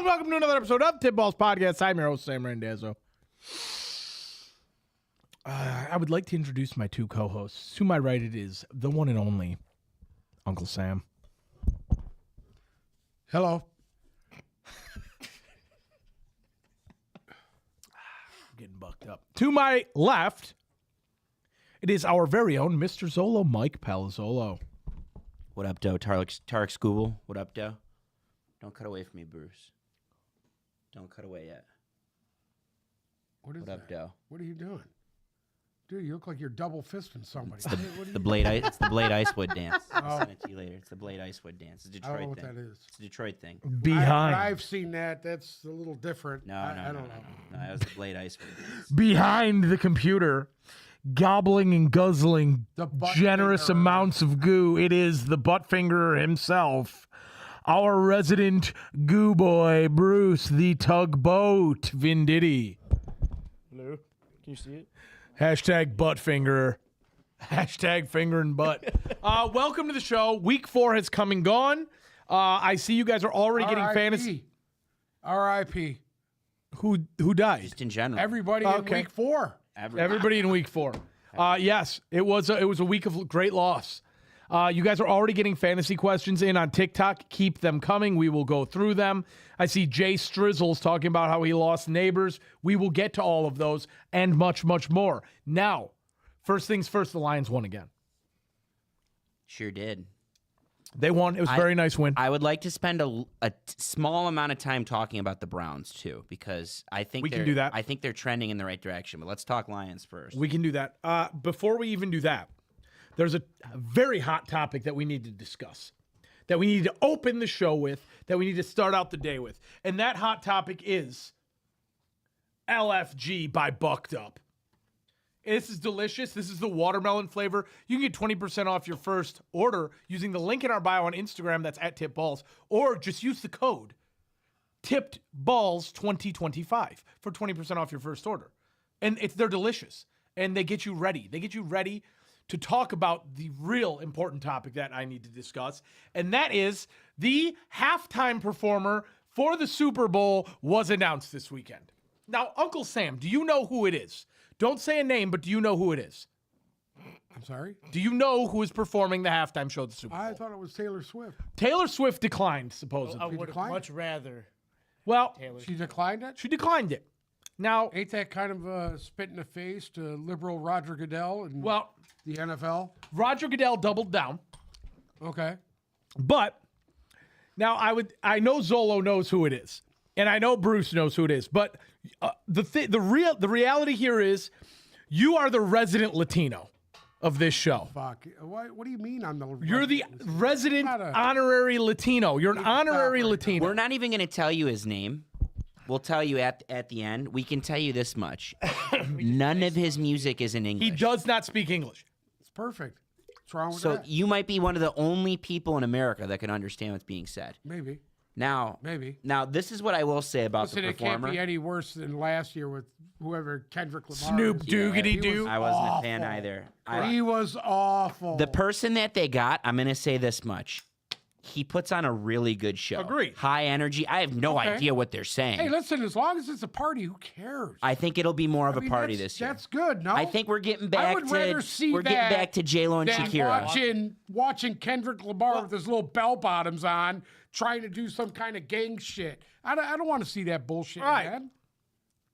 and welcome to another episode of Tip Balls Podcast. I'm your host, Sam Randazzo. I would like to introduce my two co-hosts. To my right, it is the one and only Uncle Sam. Hello. Getting bucked up. To my left, it is our very own Mr. Zolo, Mike Palazzolo. What up, Doe? Tarek Scooble. What up, Doe? Don't cut away from me, Bruce. Don't cut away yet. What What up, Doe? What are you doing? Dude, you look like you're double fisting somebody. It's the Blade Icewood dance. I'll send it to you later. It's the Blade Icewood dance. It's a I don't know Detroit what thing. that is. It's a Detroit thing. Behind. I've seen that. That's a little different. I don't know. No, that was the Blade Icewood dance. Behind the computer, gobbling and guzzling The butt generous finger. amounts of goo. It is the butt finger himself, our resident goo boy, Bruce the Tugboat Venditti. Hello? Can you see it? Hashtag butt finger. Hashtag finger and butt. Welcome to the show. Week 4 has come and gone. I see you guys are already getting fantasy. R.I.P. Who died? Just in general. Everybody Okay. in week 4. Everybody in week 4. Yes, it was a week of great loss. You guys are already getting fantasy questions in on TikTok. Keep them coming. We will go through them. I see Jay Strizzles talking about how he lost neighbors. We will get to all of those and much, much more. Now, first things first, the Lions won again. Sure did. They won. It was a very nice win. I would like to spend a small amount of time talking about the Browns, too, because I think We can do that. I think they're trending in the right direction. But let's talk Lions first. We can do that. Before we even do that, there's a very hot topic that we need to discuss, that we need to open the show with, that we need to start out the day with. And that hot topic is LFG by Bucked Up. This is delicious. This is the watermelon flavor. You can get 20% off your first order using the link in our bio on Instagram. That's at TipBalls. Or just use the code TippedBalls2025 for 20% off your first order. And they're delicious. And they get you ready. They get you ready to talk about the real important topic that I need to discuss. And that is the halftime performer for the Super Bowl was announced this weekend. Now, Uncle Sam, do you know who it is? Don't say a name, but do you know who it is? I'm sorry? Do you know who is performing the halftime show at the Super Bowl? I thought it was Taylor Swift. Taylor Swift declined, supposedly. I would have declined? much rather Well, Taylor. She declined it? she declined it. Now, Ain't that kind of a spit in the face to liberal Roger Goodell and well, the NFL? Roger Goodell doubled down, Okay. but now I know Zolo knows who it is, and I know Bruce knows who it is, but the reality here is you are the resident Latino of this show. Fuck. What do you mean I'm the... You're the resident Not a- honorary Latino. You're an honorary right now. Latino. We're not even going to tell you his name. We'll tell you at the end. We can tell you this much. None of his music is in English. He does not speak English. It's perfect. What's wrong with So that? you might be one of the only people in America that can understand what's being said. Maybe. Now, Maybe. this is what I will say about Listen, the it can't performer. be any worse than last year with whoever Kendrick Lamar Snoop is. Doogity He Doo. was I wasn't a fan awful. either. He was awful. The person that they got, I'm going to say this much. He puts on a really good show. Agreed. High energy. I have no Okay. idea what they're saying. Hey, listen, as long as it's a party, who cares? I think it'll be more of I mean, a party that's- this year. That's good, no? I think we're getting I back would to rather see getting that back to J-Lo and than Shakira. watching Kendrick Lamar with his little bell bottoms on, trying to do some kind of gang shit. I don't want to see that bullshit, Right. man.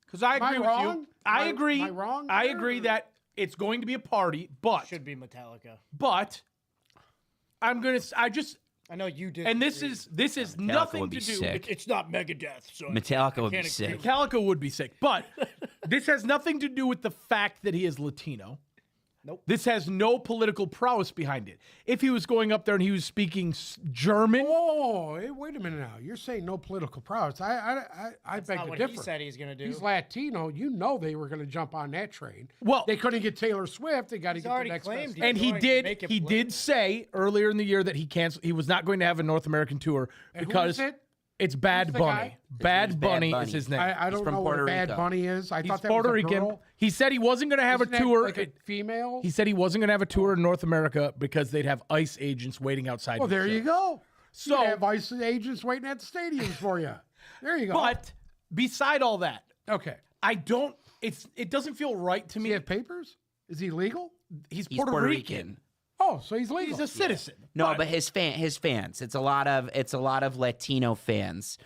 Because I Am I agree with you. wrong? I Am I- agree. am I wrong I there, agree or- that it's going to be a party, but Should be Metallica. I know you did. and this agree. is Metallica nothing would to be do. sick. It's not Megadeth, so Metallica would be can't sick. agree. Metallica would be sick, but this has nothing to do with the fact that he is Latino. Nope. This has no political prowess behind it. If he was going up there and he was speaking German, Oh, hey, wait a minute now. You're saying no political prowess. I That's beg not to what differ. he said he's going to do. He's Latino. You know they were going to jump on that train. Well- they couldn't get Taylor Swift. They got to He's get the already next claimed best. he- and he going to did make it he political. did say earlier in the year that he was not going to have a North American tour And who because is it? it's Bad Who's the Bunny. guy? Bad name's Bad Bunny is Bunny. his name. I don't from know what Puerto a Bad Rico. Bunny is. I He's thought that Puerto was a Rican. girl. He said he wasn't going to have Isn't a that tour. like a female? He said he wasn't going to have a tour in North America because they'd have ICE agents waiting outside. Well, his there show. you go. So You have ICE agents waiting at the stadiums for you. There you go. But beside all that, okay. I don't. It doesn't feel right to Does me. he have papers? Is he legal? He's He's Puerto Rican. Oh, so he's legal. He's a citizen. No, but his fans. It's a lot of Latino fans,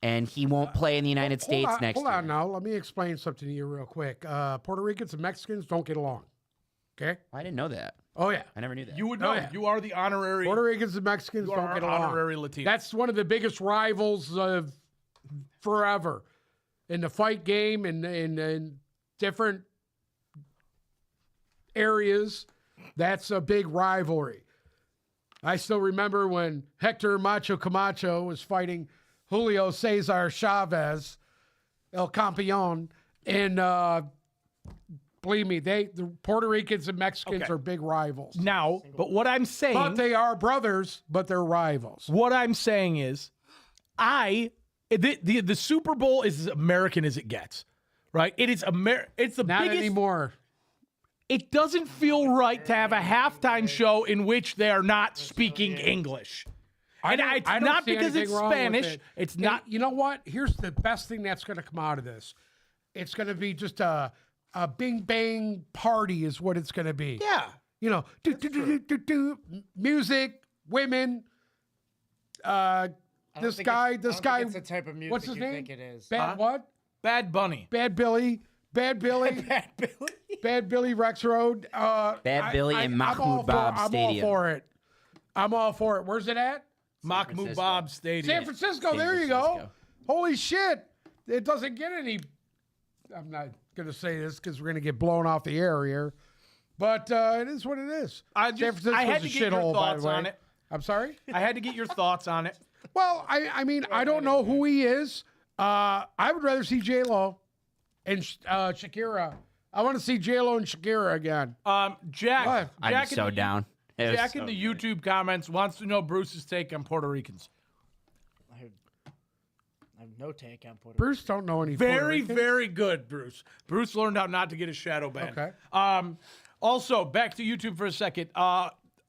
and he won't play in the United States next Hold year. on now. Let me explain something to you real quick. Puerto Ricans and Mexicans don't get along. Okay? I didn't know that. Oh, yeah. I never knew that. You would know. yeah. You are the honorary. Puerto Ricans and Mexicans You don't are get our along. honorary Latino. That's one of the biggest rivals of forever in the fight game and in different areas. That's a big rivalry. I still remember when Hector Macho Camacho was fighting Julio Cesar Chavez, El Campeon, and believe me, the Puerto Ricans and Mexicans Okay. are big rivals. now, but what I'm saying. But they are brothers, but they're rivals. What I'm saying is, the Super Bowl is as American as it gets, right? It is It's the Not biggest. anymore. It doesn't feel right to have a halftime show in which they are not speaking English. And it's I don't not see because anything it's wrong with Spanish. it. It's And not. You know what? Here's the best thing that's going to come out of this. It's going to be just a bing bang party, is what it's going to be. Yeah. You know, music, women. This guy. It's the type of music What's his you name? think it is. Bad what? Bad Bunny. Bad Billy. Bad Billy. Bad Billy. Bad Billy Rex Road. Bad Billy and Mahmoud Bob Stadium. I'm all for it. I'm all for it. Where's it at? Mahmoud Francisco. Bob Stadium. San Francisco. San There you go. Francisco. Holy shit. It doesn't get any. I'm not going to say this because we're going to get blown off the air here. But it is what it is. I San had Francisco's to a get your shithole, by thoughts the way. on it. I'm sorry? I had to get your thoughts on it. Well, I mean, I don't know who he is. I would rather see J-Lo and Shakira. I want to see J-Lo and Shakira again. Jack. What? I'm Jack in so the- down. It was Jack so in the good. YouTube comments wants to know Bruce's take on Puerto Ricans. I have no take on Puerto Bruce don't know any Puerto Very, Ricans. very good, Bruce. Bruce learned how not to get his shadow banned. Okay. Also, back to YouTube for a second.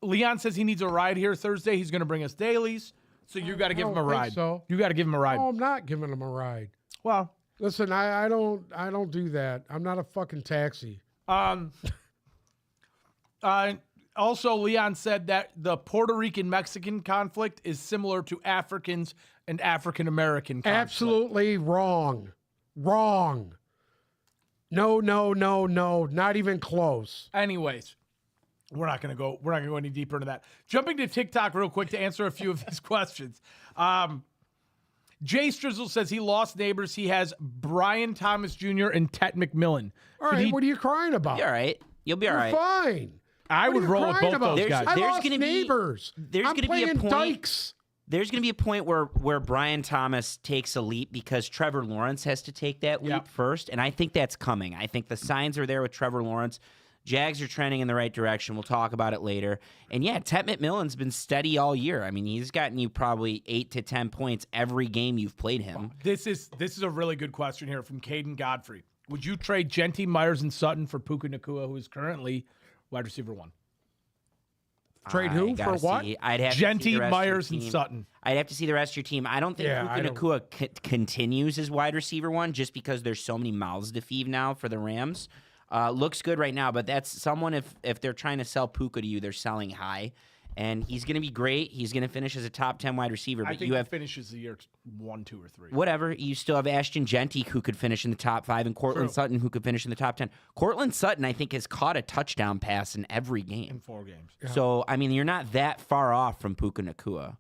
Leon says he needs a ride here Thursday. He's going to bring us dailies. So you got to give him a don't think ride. so. You got to give him a ride. Oh, I'm not giving him a ride. Well, Listen, I don't do that. I'm not a fucking taxi. also, Leon said that the Puerto Rican-Mexican conflict is similar to Africans and African-American conflict. Absolutely wrong. Wrong. No, not even close. Anyways, we're not gonna go any deeper into that. Jumping to TikTok real quick to answer a few of these questions. Jay Strizzle says he lost neighbors. He has Brian Thomas Jr. and Tet McMillan. All right, what are you crying about? You're all right. You'll be all You're right. fine. I What are would you roll with crying both about? those guys. I There's lost gonna be- neighbors. there's I'm gonna be a playing point- dykes. There's going to be a point where Brian Thomas takes a leap because Trevor Lawrence has to take that leap Yep. first, and I think that's coming. I think the signs are there with Trevor Lawrence. Jags are trending in the right direction. We'll talk about it later. And yeah, Tet McMillan's been steady all year. I mean, he's gotten you probably 8 to 10 points every game you've played him. This is a really good question here from Caden Godfrey. Would you trade Genty, Myers, and Sutton for Puka Nacua, who is currently wide receiver 1? Trade I who for gotta what? see. I'd have to see Genty, the rest of your Myers, and team. Sutton. I'd have to see the rest of your team. I don't think Yeah, I Puka don't- Nacua continues as wide receiver 1 just because there's so many mouths to feed now for the Rams. Looks good right now, but that's someone if they're trying to sell Puka to you, they're selling high. And he's going to be great. He's going to finish as a top 10 wide receiver. I But think you he have finishes the year 1, 2, or 3. whatever. You still have Ashton Genty who could finish in the top 5 and Cortland True. Sutton who could finish in the top 10. Cortland Sutton, I think, has caught a touchdown pass in every game. In 4 games. So, I mean, you're not that far off from Puka Nacua.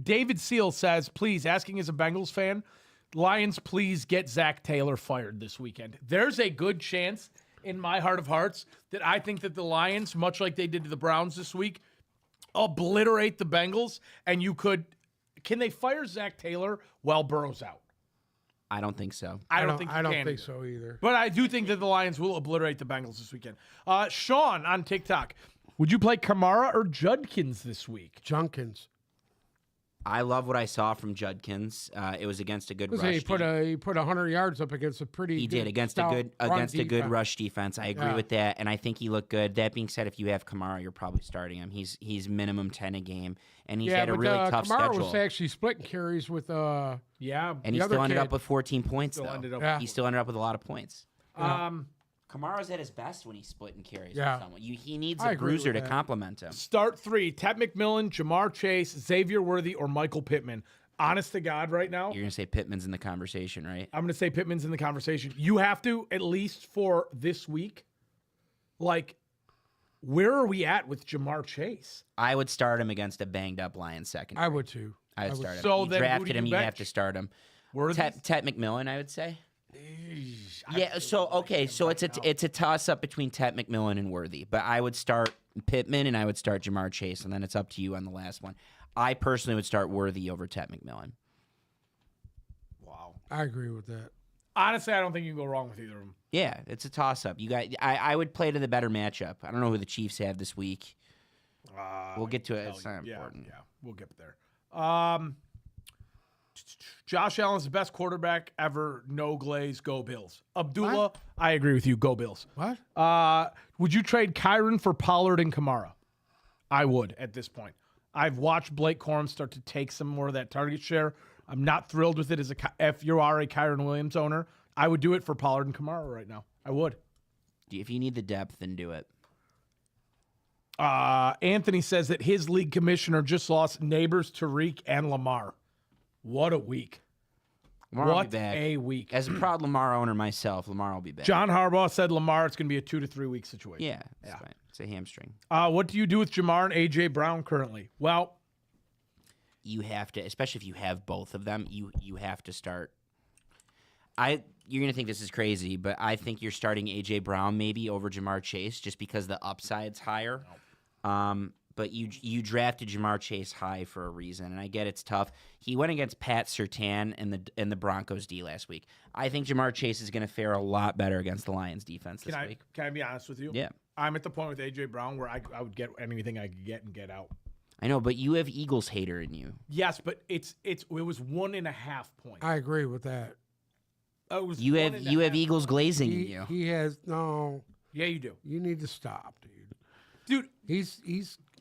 David Seal says, please, asking as a Bengals fan, Lions, please get Zach Taylor fired this weekend. There's a good chance in my heart of hearts that I think that the Lions, much like they did to the Browns this week, obliterate the Bengals, and can they fire Zach Taylor while Burrow's out? I don't think so. I don't think I don't can think either. so either. But I do think that the Lions will obliterate the Bengals this weekend. Sean on TikTok, would you play Kamara or Judkins this week? Junkins. I love what I saw from Judkins. It was against a good rush. He put 100 yards up against a pretty. He good did against a stout good run a good defense. rush defense. I agree Yeah. with that, and I think he looked good. That being said, if you have Kamara, you're probably starting him. He's minimum 10 a game, and he's had a really tough Kamara schedule. was actually splitting carries with Yeah. And he the still other ended kid up with 14 points, Still though. ended up- Yeah. He still ended up with a lot of points. Kamara's at his best when he's splitting carries Yeah. with someone. He needs I a agree bruiser with to that. complement him. Start 3, Ted McMillan, Jamar Chase, Xavier Worthy, or Michael Pittman. Honest to God, right now, You're going to say Pittman's in the conversation, right? I'm going to say Pittman's in the conversation. You have to, at least for this week, like, where are we at with Jamar Chase? I would start him against a banged-up Lions secondary. I would too. I would start him. So You then who drafted do you him, you bench? have to start him. Worthy? Tet McMillan, I would say. Yeah. So okay. So it's a toss up between Tet McMillan and Worthy, but I would start Pittman and I would start Jamar Chase, and then it's up to you on the last one. I personally would start Worthy over Tet McMillan. Wow. I agree with that. Honestly, I don't think you can go wrong with either of them. Yeah, it's a toss up. You got. I would play to the better matchup. I don't know who the Chiefs have this week. We'll get to it. It's not important. Yeah, we'll get there. Josh Allen's the best quarterback ever. No glaze. Go Bills. Abdullah, I agree with you. Go Bills. What? Would you trade Kyron for Pollard and Kamara? I would at this point. I've watched Blake Corum start to take some more of that target share. I'm not thrilled with it if you are a Kyron Williams owner. I would do it for Pollard and Kamara right now. I would. If you need the depth, then do it. Anthony says that his league commissioner just lost neighbors Tyreek and Lamar. What a week. Lamar will What be back. a week. As a proud Lamar owner myself, Lamar will be back. John Harbaugh said Lamar, it's going to be a 2 to 3 week situation. Yeah, that's fine. It's a hamstring. What do you do with Jamar and A.J. Brown currently? Well, You have to, especially if you have both of them, you have to start. You're gonna think this is crazy, but I think you're starting AJ Brown maybe over Jamar Chase just because the upside's higher. But you drafted Jamar Chase high for a reason, and I get it's tough. He went against Pat Surtain in the Broncos D last week. I think Jamar Chase is gonna fare a lot better against the Lions defense this week. can I be honest with you? Yeah. I'm at the point with A.J. Brown where I would get anything I could get and get out. I know, but you have Eagles hater in you. Yes, but it was 1.5 points. I agree with that. It was You have 1.5 Eagles points. glazing in you. He has no. Yeah, you do. You need to stop, dude. Dude, He's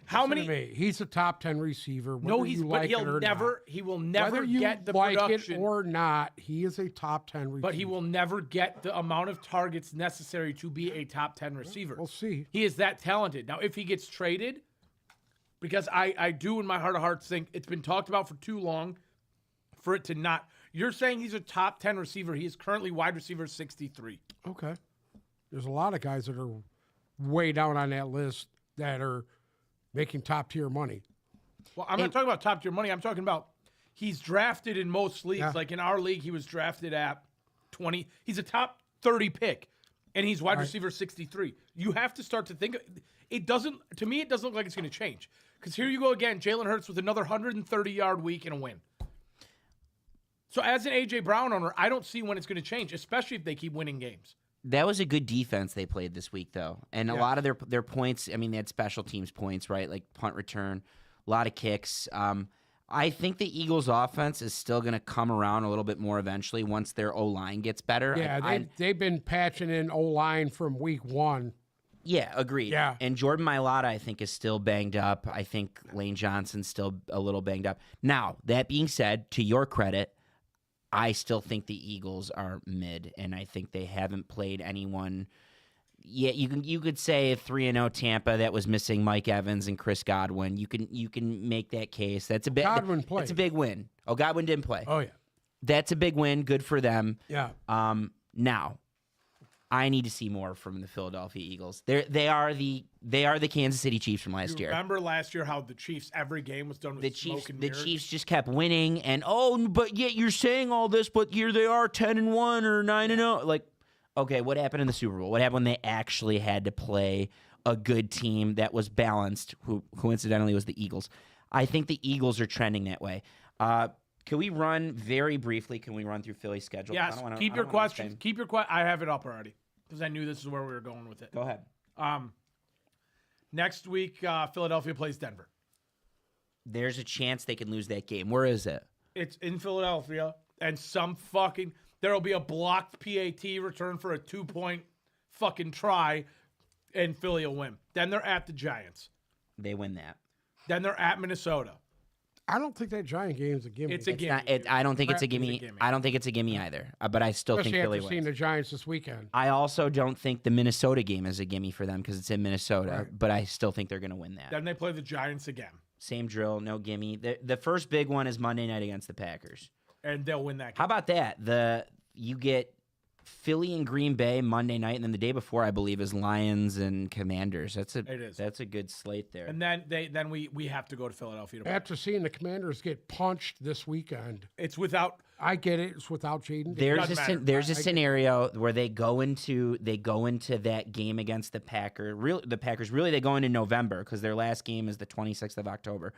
How listen to many- me. He's a top 10 receiver. no, whether you like it or he will never Whether you get the like production. it or not, he is a top 10 receiver. But he will never get the amount of targets necessary to be a top 10 receiver. We'll see. He is that talented. Now, if he gets traded, because I do in my heart of hearts think it's been talked about for too long for it to not. You're saying he's a top 10 receiver. He is currently wide receiver 63. Okay. There's a lot of guys that are way down on that list that are making top tier money. Well, I'm not talking about top tier money. I'm talking about he's drafted in most leagues. Yeah. Like in our league, he was drafted at 20. He's a top 30 pick, and he's wide receiver 63. You have to start to think. It doesn't. To me, it doesn't look like it's going to change. Because here you go again, Jalen Hurts with another 130-yard week and a win. So as an A.J. Brown owner, I don't see when it's going to change, especially if they keep winning games. That was a good defense they played this week, though, and a lot of their points. I mean, they had special teams points, right? Like punt return, a lot of kicks. I think the Eagles' offense is still going to come around a little bit more eventually once their O line gets better. Yeah, they've been patching in O line from week one. Yeah, agreed. Yeah. And Jordan Mailata, I think, is still banged up. I think Lane Johnson's still a little banged up. Now, that being said, to your credit, I still think the Eagles are mid, and I think they haven't played anyone. Yeah, you could say a 3-0 Tampa that was missing Mike Evans and Chris Godwin. You can make that case. That's a big Godwin played. That's a big win. Oh, Godwin didn't play. Oh, yeah. That's a big win. Good for them. Yeah. Now, I need to see more from the Philadelphia Eagles. They are the Kansas City Chiefs from last You year. remember last year how the Chiefs, every game was done with smoke and The mirrors? Chiefs just kept winning, and but yet you're saying all this, but here they are 10-1 or 9-0. Like, okay, what happened in the Super Bowl? What happened when they actually had to play a good team that was balanced? Who coincidentally was the Eagles. I think the Eagles are trending that way. Can we run very briefly? Can we run through Philly's schedule? Yes. I don't wanna- Keep I your don't wanna questions. spend- Keep your question. I have it up already because I knew this is where we were going with it. Go ahead. Next week, Philadelphia plays Denver. There's a chance they can lose that game. Where is it? It's in Philadelphia, and there'll be a blocked PAT return for a 2-point fucking try, and Philly will win. Then they're at the Giants. They win that. Then they're at Minnesota. I don't think that Giant game's a gimme. It's a It's gimme. not, I don't think it's a gimme. gimme. I don't think it's a gimme either. But I still Especially think Philly after seeing wins. the Giants this weekend. I also don't think the Minnesota game is a gimme for them because it's in Minnesota. Right. But I still think they're going to win that. Then they play the Giants again, Same drill, no gimme. The first big one is Monday night against the Packers. and they'll win that How game. about that? You get Philly and Green Bay Monday night, and then the day before, I believe, is Lions and Commanders. It is. That's a good slate there. And then we have to go to Philadelphia. After seeing the Commanders get punched this weekend, It's without I get it. It's without Jaden. Doesn't matter. There's a scenario where they go into that game against the Packers. The Packers really they go into November because their last game is the 26th of October.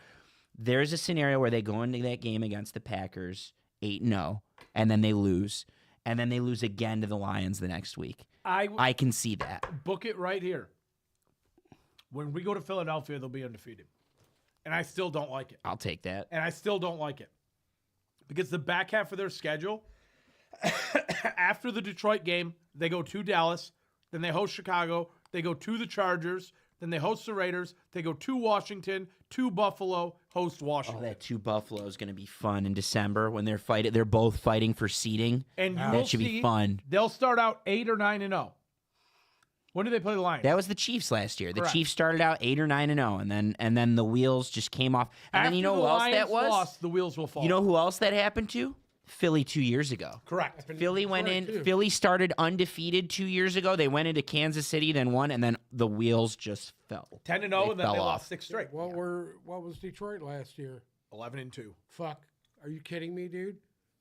There's a scenario where they go into that game against the Packers 8-0, and then they lose, and then they lose again to the Lions the next week. I can see that. book it right here. When we go to Philadelphia, they'll be undefeated, and I still don't like it. I'll take that. And I still don't like it because the back half of their schedule, after the Detroit game, they go to Dallas, then they host Chicago, they go to the Chargers, then they host the Raiders, they go to Washington, to Buffalo, host Oh, Washington. that 2 Buffalo is going to be fun in December when they're fighting. They're both fighting for seeding. And That you'll should be see fun. They'll start out 8 or 9-0. When do they play the Lions? That was the Chiefs last year. The Correct. Chiefs started out 8 or 9-0, and then the wheels just came off. And then you know After who the else Lions that was? lost, the wheels will fall. You know who else that happened to? Philly 2 years ago. Correct. Philly went in. Correct, too. Philly started undefeated 2 years ago. They went into Kansas City, then won, and then the wheels just fell. 10-0, and then fell they off. lost 6 straight. What was Detroit last year? 11-2. Fuck. Are you kidding me, dude?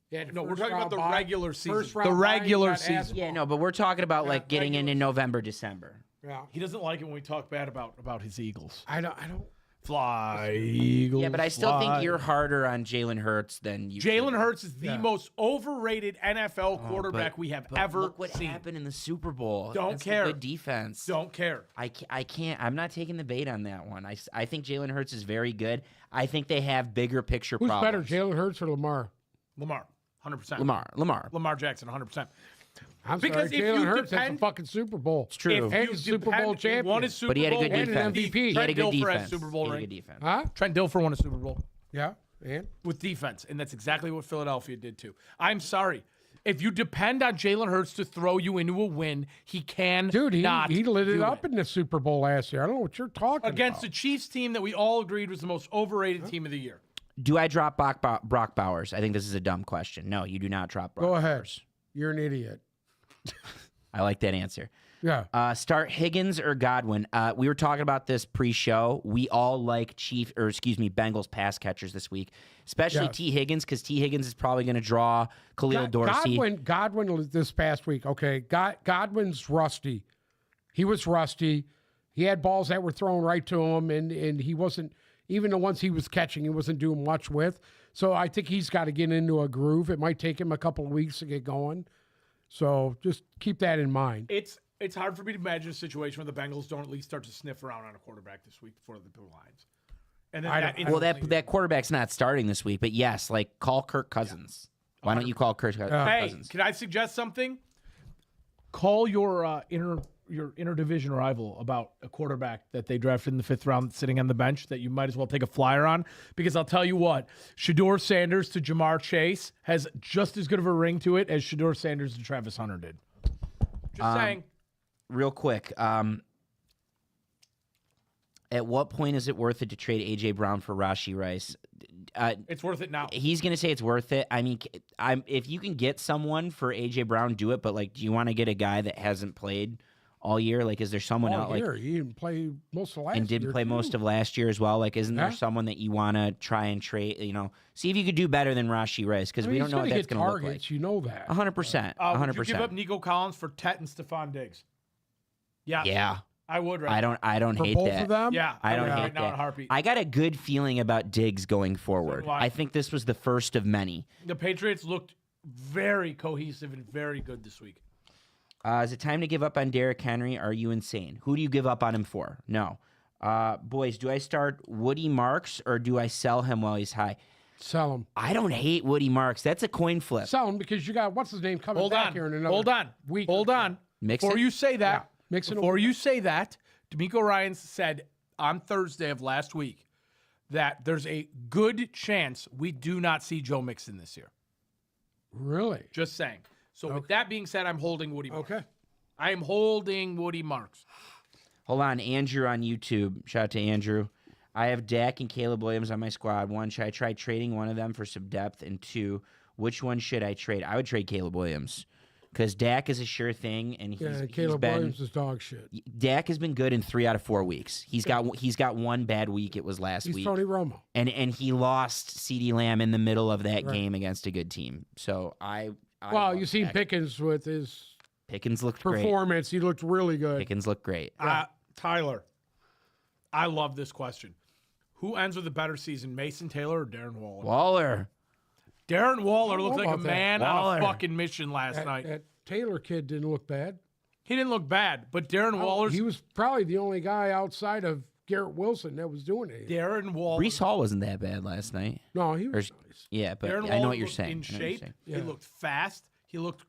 Yeah, No, we're talking about the regular season. First round The regular bye, got season. ass Yeah, whooped. no, but we're talking about like getting in regular November, December. Yeah. He doesn't like it when we talk bad about his Eagles. I don't. Fly, Eagles. Yeah, but I still fly. think you're harder on Jalen Hurts than you. Jalen should. Hurts is the Yeah. most overrated NFL Oh, quarterback but- we have but ever look what seen. happened in the Super Bowl. Don't That's the care. good defense. Don't care. I can't. I'm not taking the bait on that one. I think Jalen Hurts is very good. I think they have bigger picture Who's better, problems. Jalen Hurts or Lamar? Lamar, 100%. Lamar. Jackson, 100%. I'm Because sorry, if Jalen you Hurts has a depend- fucking Super Bowl. It's true. And he's a Super Bowl champion. Won his Super But he had a Bowl good and an defense. MVP. He had a good Trent Dilfer has defense. Super Bowl He had a ring. good defense. Huh? Trent Dilfer won a Super Bowl Yeah. And with defense, and that's exactly what Philadelphia did too. I'm sorry. If you depend on Jalen Hurts to throw you into a win, he can dude, he lit it do up in the Super Bowl last year. I don't know what you're talking against about. the Chiefs team that we all agreed was the most overrated team of the year. Do I drop Brock Bowers? I think this is a dumb question. No, you do not drop Brock Go ahead. Bowers. You're an idiot. I like that answer. Yeah. Start Higgins or Godwin. We were talking about this pre-show. We all like Bengals pass catchers this week, especially Yes. T. Higgins, because T. Higgins is probably going to draw Khalil Dorsey. Godwin this past week. Okay, Godwin's rusty. He was rusty. He had balls that were thrown right to him, and he wasn't, even the ones he was catching, he wasn't doing much with. So I think he's got to get into a groove. It might take him a couple of weeks to get going. So just keep that in mind. It's hard for me to imagine a situation where the Bengals don't at least start to sniff around on a quarterback this week before the Lions. And then Well, that quarterback's not starting this week, but yes, like call Kirk Cousins. Why don't you call Kirk Hey, Cousins? can I suggest something? Call your interdivision rival about a quarterback that they drafted in the 5th round sitting on the bench that you might as well take a flyer on, because I'll tell you what, Shador Sanders to Jamar Chase has just as good of a ring to it as Shador Sanders to Travis Hunter did. Just saying. Real quick, at what point is it worth it to trade A.J. Brown for Rashee Rice? It's worth it now. He's going to say it's worth it. I mean, if you can get someone for A.J. Brown, do it. But, like, do you want to get a guy that hasn't played all year? Like, is there someone else? Here, Like, he didn't play most of last and didn't year, play too. most of last year as well? Like, isn't there Yeah. someone that you want to try and trade, see if you could do better than Rashee Rice? Because I mean, we don't he's know what gonna that's get going to look like. targets. You know that. 100%. Would you give up 100%. Nico Collins for Tet and Stephon Diggs? Yeah. Yeah. I would, right? I don't For hate both that. of them? Yeah. I don't would hate right now in a that. heartbeat. I got a good feeling about Diggs going forward. do I. I think this was the first of many. The Patriots looked very cohesive and very good this week. Is it time to give up on Derrick Henry? Are you insane? Who do you give up on him for? No. Boys, do I start Woody Marks or do I sell him while he's high? Sell him. I don't hate Woody Marks. That's a coin flip. Sell him because you got what's his name coming Hold back on. here in another Hold on. week. Hold on. Mixon? Before you say that, Mixon before you say that, D'Amico Ryans said on Thursday of last week that there's a good chance we do not see Joe Mixon this year. Really? Just saying. So with that being said, I'm holding Woody Marks. Okay. I am holding Woody Marks. Hold on, Andrew on YouTube. Shout out to Andrew. I have Dak and Caleb Williams on my squad. 1, should I try trading one of them for some depth? And 2, which one should I trade? I would trade Caleb Williams because Dak is a sure thing, and he's Caleb been, Williams is dog shit. Dak has been good in 3 out of 4 weeks. He's got one bad week. It was last He's week, Tony Romo. and he lost CeeDee Lamb in the middle of that game against a good team. So Well, love you seen Dak. Pickens with his Pickens looked great. performance. He looked really good. Pickens looked great. Tyler, I love this question. Who ends with a better season, Mason Taylor or Darren Waller? Waller. Darren Waller looked like a about that. man Waller. on a fucking mission last night. That Taylor kid didn't look bad. He didn't look bad, but Darren Waller's He was probably the only guy outside of Garrett Wilson that was doing it. Darren Waller. Brees Hall wasn't that bad last night. No, he was nice. Yeah, but Darren I know Waller what you're looked saying. in I know what you're shape. saying. He looked fast. He looked.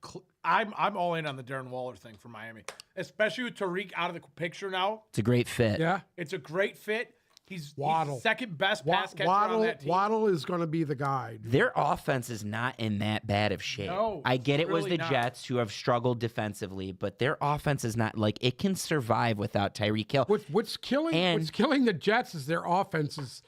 I'm all in on the Darren Waller thing for Miami, especially with Tyreek out of the picture now. It's a great fit. Yeah. It's a great fit. He's Waddle. the second best pass catcher on that team. Waddle is going to be the guy. Their offense is not in that bad of shape. No, I get it was really the not. Jets who have struggled defensively, but their offense is not like it can survive without Tyreek Hill. What's killing the Jets is their offense is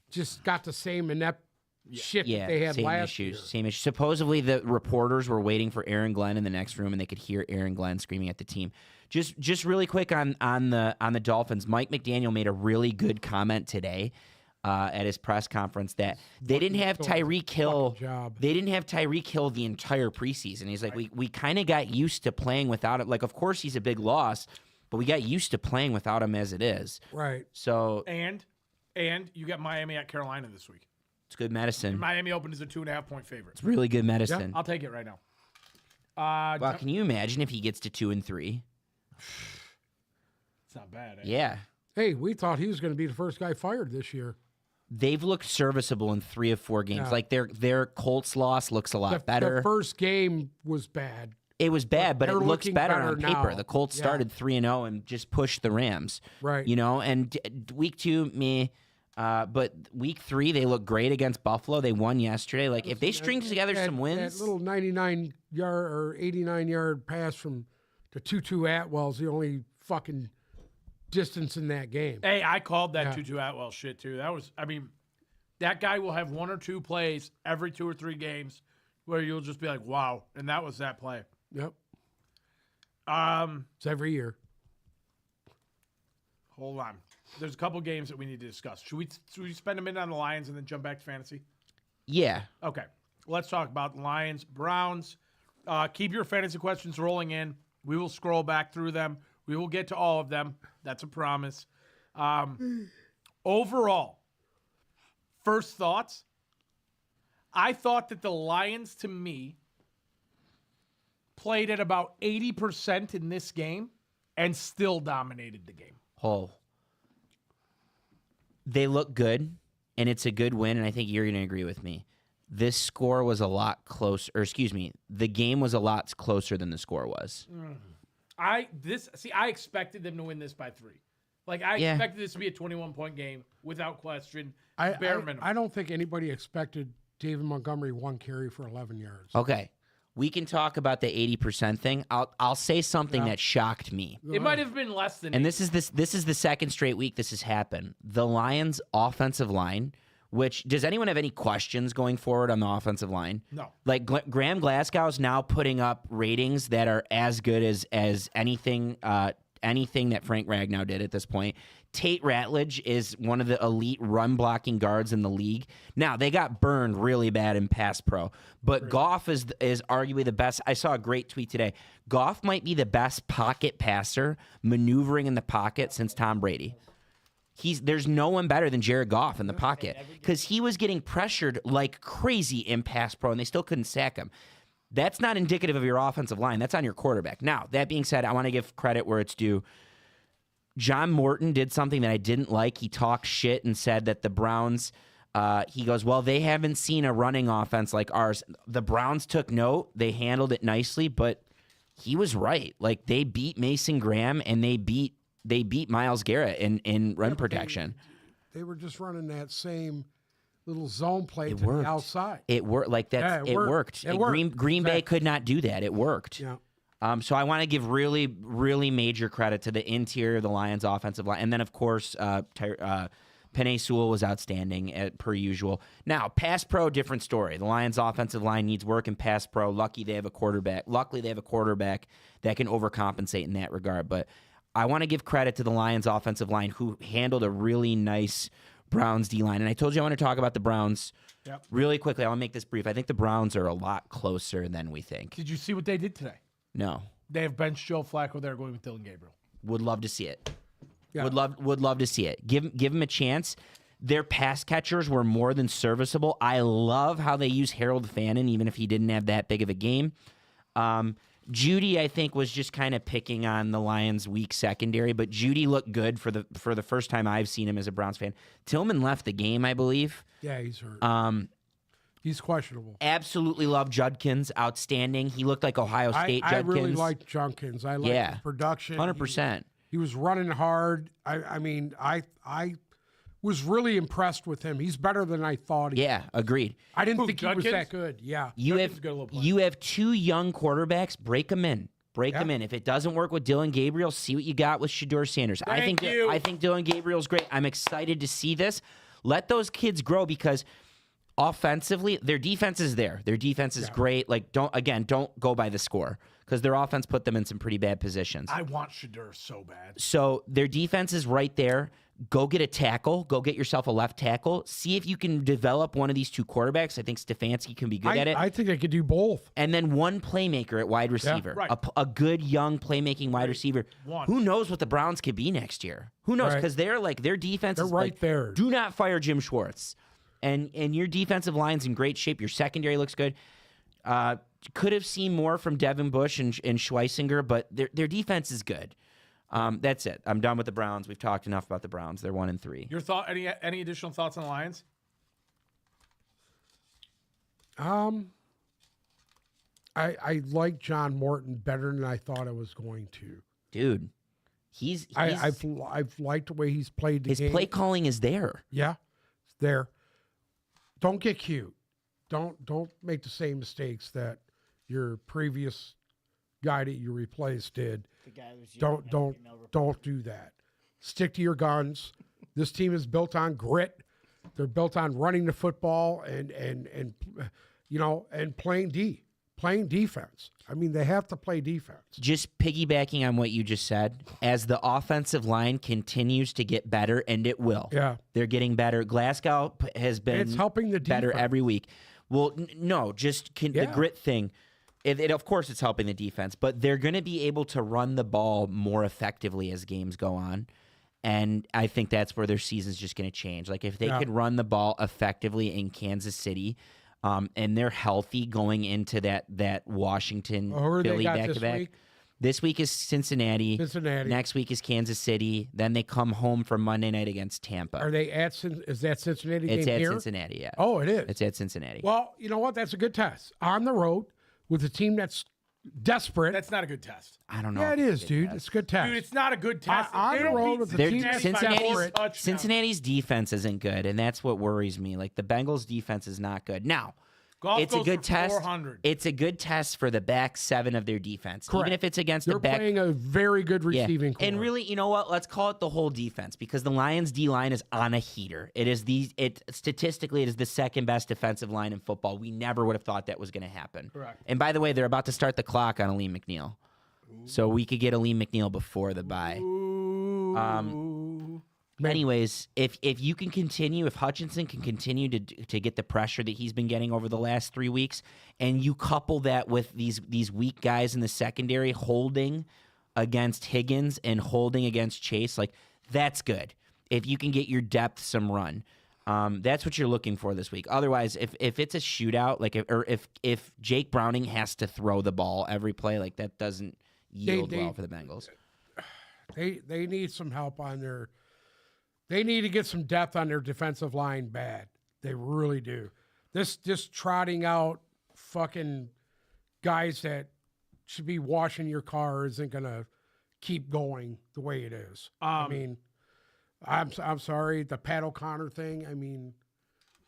just got the same inept shit that they had same last issues. year. Same issues. Supposedly, the reporters were waiting for Aaron Glenn in the next room, and they could hear Aaron Glenn screaming at the team. Just really quick on the Dolphins. Mike McDaniel made a really good comment today at his press conference that they didn't have Tyreek Hill. job. They didn't have Tyreek Hill the entire preseason. He's like, we kind of got used to playing without it. Like, of course, he's a big loss, but we got used to playing without him as it is. Right. So And you got Miami at Carolina this week. it's good medicine. Miami opened as a 2.5-point favorite. It's really good medicine. I'll take it right now. Wow, can you imagine if he gets to 2-3? It's not bad. Eh? Yeah. Hey, we thought he was going to be the first guy fired this year. They've looked serviceable in 3 of 4 games. Yeah. Like their Colts loss looks a lot better. The first game was bad. It was bad, but it they're looks looking better better on paper. now. The Colts Yeah. started 3-0 and just pushed the Rams. Right. You know, and week 2, but week 3 they look great against Buffalo. They won yesterday. Like if they string together some wins, That little 99-yard or 89-yard pass from the 2-2 Atwell's the only fucking distance in that game. Hey, I called that Tutu Atwell shit too. That guy will have 1 or 2 plays every 2 or 3 games where you'll just be like, wow, and that was that play. Yep. It's every year. Hold on. There's a couple games that we need to discuss. Should we spend a minute on the Lions and then jump back to fantasy? yeah. Okay. Let's talk about the Lions, Browns. Keep your fantasy questions rolling in. We will scroll back through them. We will get to all of them. That's a promise. Overall, first thoughts. I thought that the Lions, to me, played at about 80% in this game and still dominated the game. Oh. They look good, and it's a good win, and I think you're going to agree with me. This score was a lot closer, or excuse me, the game was a lot closer than the score was. I expected them to win this by 3. Like, I expected this to be a 21-point game without question, bare minimum. I don't think anybody expected David Montgomery 1 carry for 11 yards. Okay. We can talk about the 80% thing. I'll say something that shocked me. It might have been less than And this is the second straight week this has happened. The Lions offensive line, which does anyone have any questions going forward on the offensive line? No. Like Graham Glasgow's now putting up ratings that are as good as anything that Frank Ragnow did at this point. Tate Ratledge is one of the elite run blocking guards in the league. Now, they got burned really bad in pass pro, but Goff is arguably the best. I saw a great tweet today. Goff might be the best pocket passer maneuvering in the pocket since Tom Brady. There's no one better than Jared Goff in the pocket because he was getting pressured like crazy in pass pro, and they still couldn't sack him. That's not indicative of your offensive line. That's on your quarterback. Now, that being said, I want to give credit where it's due. John Morton did something that I didn't like. He talked shit and said that the Browns, he goes, well, they haven't seen a running offense like ours. The Browns took note. They handled it nicely, but he was right. Like, they beat Mason Graham and they beat Myles Garrett in run protection. They were just running that same little zone play It to worked. the outside. It worked. Like, that's Yeah, it worked. It worked. Green Bay Exactly. could not do that. It worked. Yeah. So I want to give really, really major credit to the interior of the Lions' offensive line. And then, of course, Penei Sewell was outstanding, per usual. Now, pass pro, different story. The Lions' offensive line needs work in pass pro. Luckily, they have a quarterback that can overcompensate in that regard. But I want to give credit to the Lions' offensive line, who handled a really nice Browns D-line. And I told you I want to talk about the Browns really quickly. I want to make this brief. I think the Browns are a lot closer than we think. Did you see what they did today? No. They have benched Joe Flacco. They're going with Dylan Gabriel. Would love to see it. Yeah. Would love to see it. Give him a chance. Their pass catchers were more than serviceable. I love how they use Harold Fannin, even if he didn't have that big of a game. Judy, I think, was just kind of picking on the Lions' weak secondary, but Judy looked good for the first time I've seen him as a Browns fan. Tillman left the game, I believe. Yeah, he's hurt. He's questionable. Absolutely love Judkins. Outstanding. He looked like Ohio State I Judkins. really liked Junkins. I liked his production. 100%. He was running hard. I mean, I was really impressed with him. He's better than I thought he Yeah, agreed. I didn't Who, think he was Judkins? that good. Yeah. You Judkins have got a little play. you have two young quarterbacks. Break them in. Break them in. If it doesn't work with Dylan Gabriel, see what you got with Shedeur Sanders. I think Dylan Gabriel's great. I'm excited to see this. Let those kids grow, because offensively, their defense is there. Their defense is great. Like, don't go by the score, because their offense put them in some pretty bad positions. I want Shedeur so bad. So their defense is right there. Go get a tackle. Go get yourself a left tackle. See if you can develop one of these two quarterbacks. I think Stefanski can be good at it. I think I could do both. And then one playmaker at wide receiver. right. A good young playmaking wide receiver. One. Who knows what the Browns could be next year? Who knows? Right. Because they're like, their defense They're is right like, there. do not fire Jim Schwartz. And your defensive line's in great shape. Your secondary looks good. Could have seen more from Devin Bush and Schweisinger, but their defense is good. That's it. I'm done with the Browns. We've talked enough about the Browns. They're 1-3. Your thought? Any additional thoughts on the Lions? I like John Morton better than I thought I was going to. Dude, I've liked the way he's played the his game. play calling is there. Yeah, it's there. Don't get cute. Don't make the same mistakes that your previous guy that you replaced did. The guy was young and female reporter. Don't do that. Stick to your guns. This team is built on grit. They're built on running the football and playing defense. I mean, they have to play defense. Just piggybacking on what you just said, as the offensive line continues to get better, and it will. Yeah. They're getting better. Glasgow has been It's helping the better defense. every week. Well, no, just the Yeah. grit thing. It of course it's helping the defense, but they're going to be able to run the ball more effectively as games go on. And I think that's where their season's just going to change. Like, if they could run the ball effectively in Kansas City, and they're healthy going into that Washington Who they Philly got back this to back. week? This week is Cincinnati. Next week is Kansas City. Then they come home for Monday night against Tampa. Are they at? Is that Cincinnati It's game at here? Cincinnati. Yeah. Oh, it is. It's at Cincinnati. Well, you know what? That's a good test. On the road with a team that's desperate. That's not a good test. I don't know. yeah, if it it's is, a good dude. test. It's a good test. Dude, it's not a good test. On They the don't road beat with the They're- team Cincinnati that's by Cincinnati's- four desperate. touchdowns. Cincinnati's defense isn't good, and that's what worries me. Like, the Bengals' defense is not good. Now, Goff it's a goes good for test. 400. It's a good test for the back seven of their defense, Correct. even if it's against They're the back. playing a very good Yeah. receiving core. And really, you know what? Let's call it the whole defense, because the Lions' D line is on a heater. Statistically, it is the second best defensive line in football. We never would have thought that was going to happen. Correct. And by the way, they're about to start the clock on Aleem McNeil, so we could get Aleem McNeil before the bye. Anyways, if you can continue, if Hutchinson can continue to get the pressure that he's been getting over the last 3 weeks, and you couple that with these weak guys in the secondary holding against Higgins and holding against Chase, like, that's good. If you can get your depth some run, that's what you're looking for this week. Otherwise, if it's a shootout, like, if Jake Browning has to throw the ball every play, like, that doesn't yield well for the Bengals. They need some help on their. They need to get some depth on their defensive line. Bad, they really do. This just trotting out fucking guys that should be washing your car isn't gonna keep going the way it is. I mean, I'm sorry, the Pat O'Connor thing. I mean,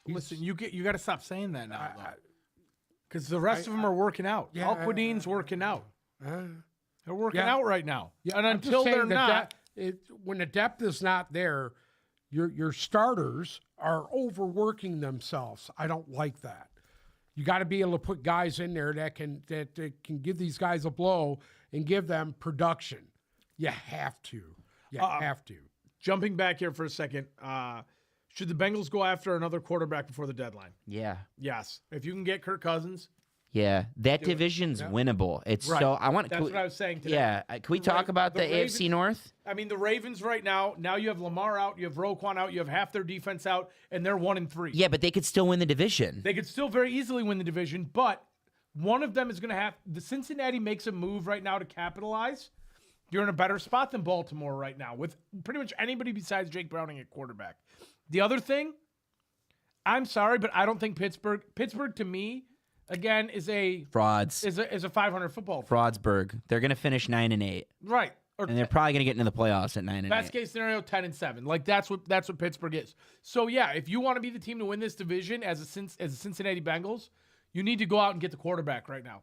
Listen, you got to stop saying that now, because the rest of them are working out. Yeah, Al-Quadine's working out. They're working yeah. out right now, yeah, and I'm just until saying they're that not, when the depth is not there, your starters are overworking themselves. I don't like that. You got to be able to put guys in there that can give these guys a blow and give them production. You have to. You have to. jumping back here for a second, should the Bengals go after another quarterback before the deadline? Yeah. Yes. If you can get Kirk Cousins. Yeah. That division's winnable. It's Right. so I want That's what I was saying today. Yeah. Can we talk about the Ravens- AFC North? I mean, the Ravens right now you have Lamar out, you have Roquan out, you have half their defense out, and they're 1-3. Yeah, but they could still win the division. They could still very easily win the division, but one of them is going to have the Cincinnati makes a move right now to capitalize. You're in a better spot than Baltimore right now with pretty much anybody besides Jake Browning at quarterback. The other thing, I'm sorry, but I don't think Pittsburgh to me, again, is a Frauds. 500 football team. Fraudsburg. They're going to finish 9-8, Right. Or and they're probably going to get into the playoffs at 9-8. best case scenario, 10-7. Like that's what Pittsburgh is. So yeah, if you want to be the team to win this division as a Cincinnati Bengals, you need to go out and get the quarterback right now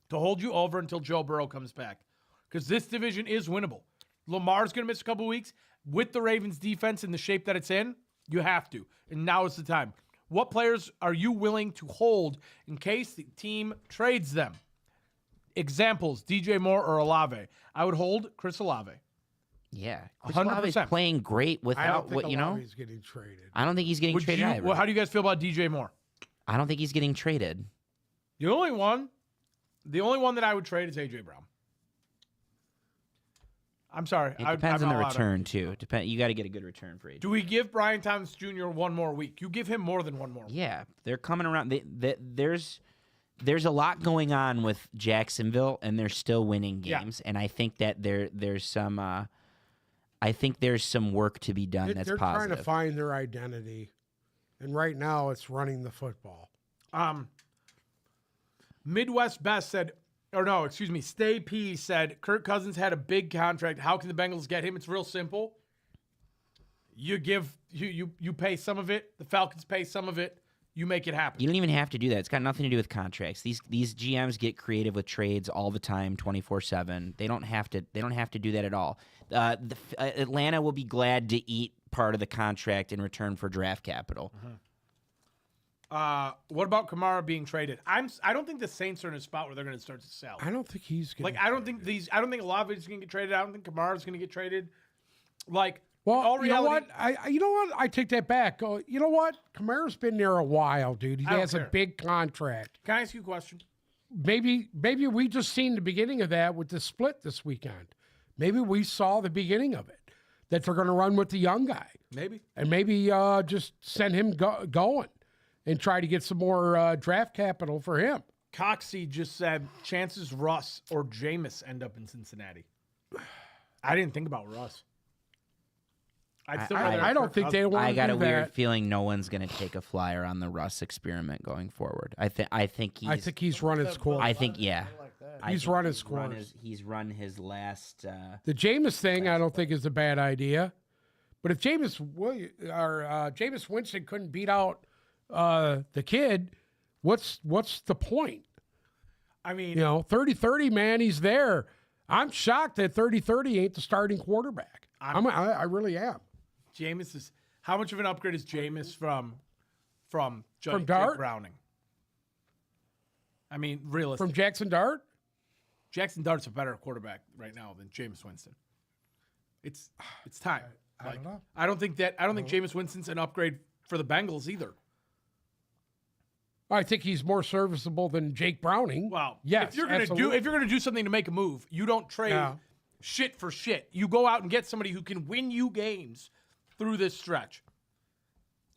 to hold you over until Joe Burrow comes back, because this division is winnable. Lamar's going to miss a couple weeks with the Ravens defense in the shape that it's in. You have to, and now is the time. What players are you willing to hold in case the team trades them? Examples: DJ Moore or Olave. I would hold Chris Olave. Yeah. Chris 100%. Olave's playing great I don't without think what you know. Olave's getting traded. I don't think he's getting traded either. Well, how do you guys feel about DJ Moore? I don't think he's getting traded. The only one that I would trade is AJ Brown. I'm sorry. It depends on the return too. You got to get a good return for AJ. Do we give Brian Thomas Jr. one more week? You give him more than one more week. Yeah, they're coming around. There's a lot going on with Jacksonville, and they're still winning games. And I think that there's some work to be done. That's They're positive. trying to find their identity, and right now it's running the football. Midwest Best said, Stay P said, Kirk Cousins had a big contract. How can the Bengals get him? It's real simple. You pay some of it. The Falcons pay some of it. You make it happen. You don't even have to do that. It's got nothing to do with contracts. These GMs get creative with trades all the time, 24/7. They don't have to do that at all. Atlanta will be glad to eat part of the contract in return for draft capital. What about Kamara being traded? I don't think the Saints are in a spot where they're going to start to sell. I don't think he's going. I don't think Olave is going to get traded. I don't think Kamara's going to get traded. Well, you know what? I take that back. You know what? Kamara's been there a while, dude. He has a big contract. Can I ask you a question? Maybe we just seen the beginning of that with the split this weekend. Maybe we saw the beginning of it, that they're going to run with the young guy. Maybe. And maybe just send him going and try to get some more draft capital for him. Coxie just said chances Russ or Jameis end up in Cincinnati. I didn't think about Russ. I don't think they want to do that. I got a weird feeling no one's going to take a flyer on the Russ experiment going forward. I think he's run his course. I think yeah. He's run his course. He's run his last. The Jameis thing, I don't think is a bad idea. But if Jameis Winston couldn't beat out the kid, what's the point? I mean, 30-30, man, he's there. I'm shocked that 30-30 ain't the starting quarterback. I really am. Jameis is how much of an upgrade is Jameis from Jake Dart? Browning? I mean, realistically, From Jackson Dart? Jackson Dart's a better quarterback right now than Jameis Winston. It's time. I don't know. I don't think Jameis Winston's an upgrade for the Bengals either. I think he's more serviceable than Jake Browning. Well, yes, if you're gonna do something to make a move, you don't trade shit for shit. You go out and get somebody who can win you games through this stretch.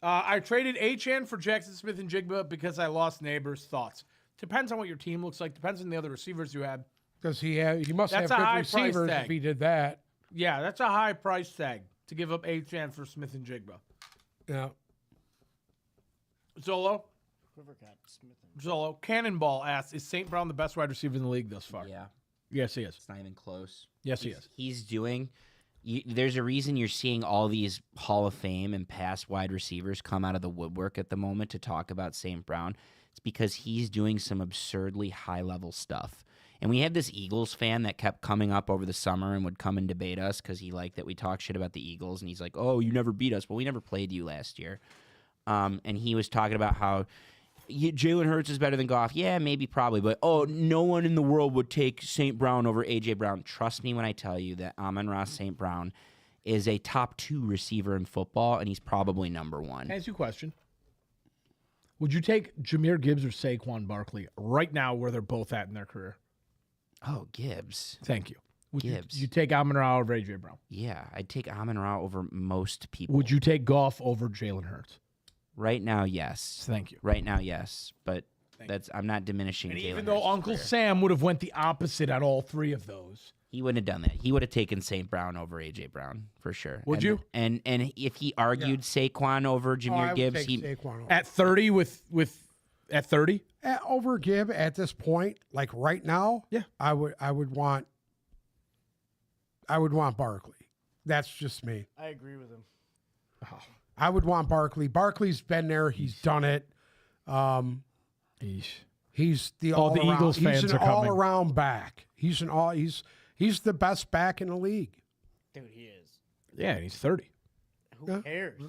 I traded Achane for Jackson Smith and Jigba because I lost Neighbors. Thoughts? Depends on what your team looks like. Depends on the other receivers you had. Because he must That's have a good high price receivers tag. if he did that. Yeah, that's a high price tag to give up Achane for Smith and Jigba. Yeah. Zolo, Whoever got Smith and Zolo, Cannonball asks, is St. Brown the best wide receiver in the league thus far? Yeah, Yes, he is. it's not even close. Yes, he is. He's doing. There's a reason you're seeing all these Hall of Fame and past wide receivers come out of the woodwork at the moment to talk about St. Brown. It's because he's doing some absurdly high-level stuff. And we had this Eagles fan that kept coming up over the summer and would come and debate us because he liked that we talk shit about the Eagles. And he's like, oh, you never beat us. Well, we never played you last year. And he was talking about how Jalen Hurts is better than Goff. Yeah, maybe, probably. But, oh, no one in the world would take St. Brown over A.J. Brown. Trust me when I tell you that Amon-Ra St. Brown is a top 2 receiver in football, and he's probably number 1. Can I ask you a question? Would you take Jahmyr Gibbs or Saquon Barkley right now where they're both at in their career? Oh, Gibbs. Thank you. Would Gibbs. you take Amon-Ra over A.J. Brown? Yeah, I'd take Amon-Ra over most people. Would you take Goff over Jalen Hurts? Right now, yes. Thank you. Right now, yes. But I'm not diminishing And Jalen even though Hurts' Uncle career. Sam would have went the opposite on all 3 of those. He wouldn't have done that. He would have taken St. Brown over A.J. Brown, for sure. Would you? And if he argued Saquon over I Jahmyr would Gibbs, take he Saquon over. At 30 at 30? Over Gibb at this point, like right now, Yeah. I would want Barkley. That's just me. I agree with him. I would want Barkley. Barkley's been there. He's done it. Eesh. He's the All all the around, Eagles fans he's an are coming. all around back. He's the best back in the league. Dude, he is. Yeah, and he's 30. Who Yeah. cares?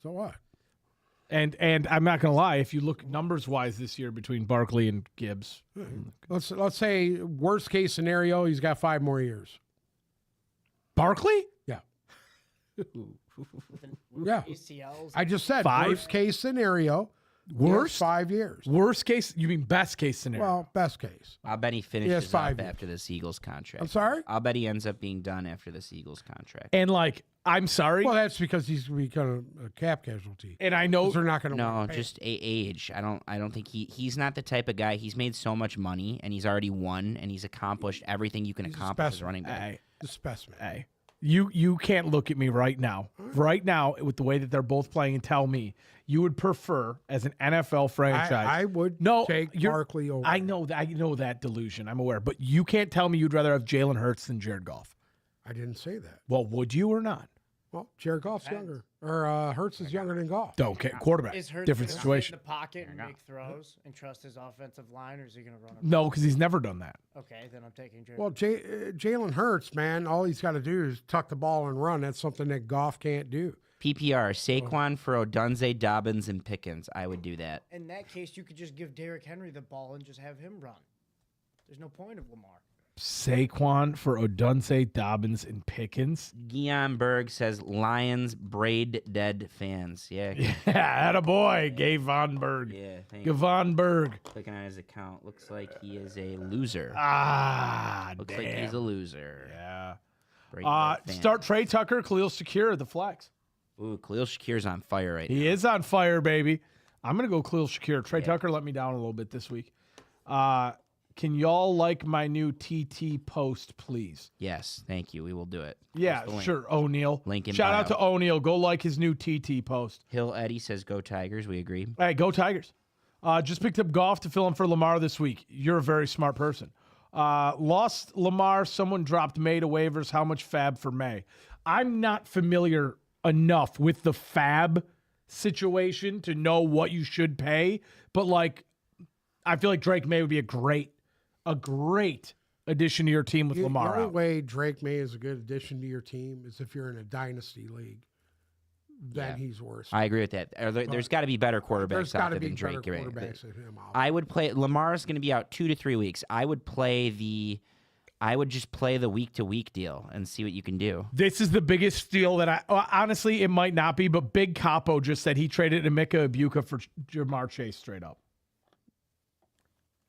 So what? And I'm not going to lie, if you look numbers-wise this year between Barkley and Gibbs, Let's say worst case scenario, he's got 5 more years. Barkley? Yeah. With Yeah. ACLs. I just said 5? worst case scenario. Worst? 5 years. Worst case? You mean best case scenario? Well, best case. I'll bet he finishes up 5 years. after this Eagles contract. I'm sorry? I'll bet he ends up being done after this Eagles contract. and like, I'm sorry, Well, that's because he's become a cap casualty. and I 'Cause know they're not going to No, just age. I don't think he's not the type of guy. He's made so much money and he's already won and he's accomplished everything you can He's a accomplish as a specimen. running back. hey, the specimen. hey, you can't look at me right now with the way that they're both playing and tell me you would prefer as an NFL franchise. I would take Barkley over. I know that delusion. I'm aware, but you can't tell me you'd rather have Jalen Hurts than Jared Goff. I didn't say that. Well, would you or not? Well, Jared Goff's younger, or Hurts is younger than Goff. Don't care. Quarterback, Is Hurts different gonna situation. sit in the pocket and make throws and trust his offensive line, or is he going to run? No, because he's never done that. Okay, then I'm taking Jared. Well, Jalen Hurts, man, all he's got to do is tuck the ball and run. That's something that Goff can't do. PPR, Saquon for Odunze, Dobbins, and Pickens. I would do that. In that case, you could just give Derrick Henry the ball and just have him run. There's no point of Lamar. Saquon for Odunze, Dobbins, and Pickens. Guion Berg says Lions braid dead fans. Yeah. Yeah, attaboy, Gavon Berg. Yeah. Thank you. Gavon Berg. Clicking on his account. Looks like he is a loser. Looks Looks like he's a loser. Yeah. Braid dead fan. Start Trey Tucker, Khalil Shakir, the flex. Ooh, Khalil Shakir's on fire right now. He is on fire, baby. I'm going to go Khalil Shakir. Trey Tucker let me down a little bit this week. Can y'all like my new TT post, please? Yes, thank you. We will do it. Yeah, Post the link. sure. O'Neal. Link in Shout out bio. to O'Neal. Go like his new TT post. Hill Eddie says go Tigers. We agree. Hey, go Tigers. Just picked up Goff to fill in for Lamar this week. You're a very smart person. Lost Lamar. Someone dropped May to waivers. How much fab for May? I'm not familiar enough with the fab situation to know what you should pay, but like, I feel like Drake May would be a great addition to your team with Lamar The only out. way Drake May is a good addition to your team is if you're in a dynasty league. Then he's worse. I agree with that. There's got to be better quarterbacks There's out got there to be than Drake. better Right? quarterbacks than him. I would play. Lamar's going to be out 2 to 3 weeks. I would just play the week to week deal and see what you can do. This is the biggest steal that honestly, it might not be, but Big Capo just said he traded Emeka Ibuka for Jamar Chase straight up.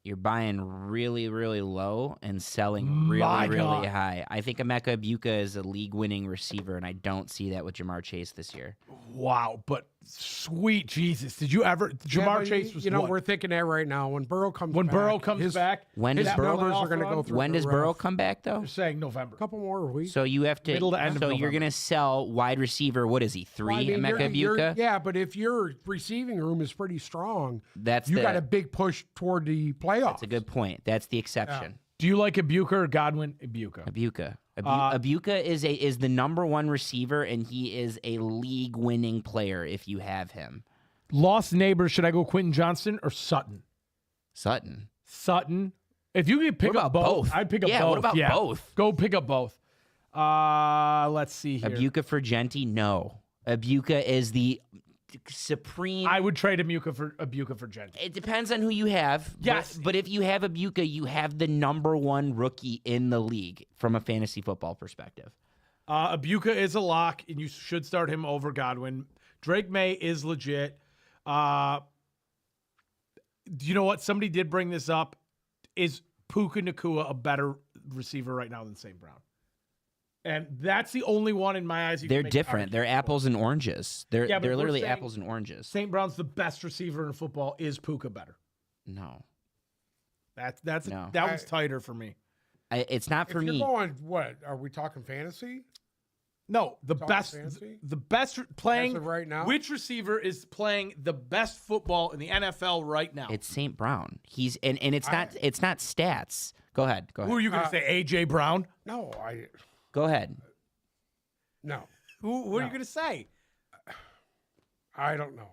You're buying really, really low and selling really, My really God. high. I think Emeka Ibuka is a league-winning receiver, and I don't see that with Jamar Chase this year. Wow, but Sweet Jesus. Did you ever? Jamar Chase was what? we're thinking that right now. When Burrow comes When back. Burrow comes back, When his does Burrow- numbers numbers are going to go through When the does roof. Burrow come back, though? They're saying November. A couple more weeks. So you have to. Middle to end of so you're November. going to sell wide receiver. What is he? 3? Well, I mean, Emeka Egbuka? yeah, but if your receiving room is pretty strong, That's you the- got a big push toward the playoffs. That's a good point. That's the exception. Do you like Egbuka or Godwin? Egbuka. Egbuka. Egbuka is the number 1 receiver, and he is a league-winning player if you have him. Lost neighbors. Should I go Quentin Johnston or Sutton? Sutton. Sutton. If you could pick What up about both, both? I'd pick up Yeah, both. what about both? Go pick up both. Let's see here. Egbuka for Genti? No. Egbuka is the supreme. I would trade Egbuka for Gentry. It depends on who you have. Yes. But if you have Egbuka, you have the number 1 rookie in the league from a fantasy football perspective. Egbuka is a lock, and you should start him over Godwin. Drake May is legit. You know what? Somebody did bring this up. Is Puka Nacua a better receiver right now than St. Brown? And that's the only one in my eyes. They're different. They're apples and oranges. They're Yeah, but they're we're literally saying apples and oranges. St. Brown's the best receiver in football. Is Puka better? No. That No. was tighter for me. It's not for if me. you're going, what are we talking fantasy? No, the Talking best, fantasy? the best playing As of right now? Which receiver is playing the best football in the NFL right now? It's St. Brown. He's and it's not stats. Go ahead. Go Who are ahead. you going to say? AJ Brown? No, Go ahead. no, Who are you going to say? I don't know.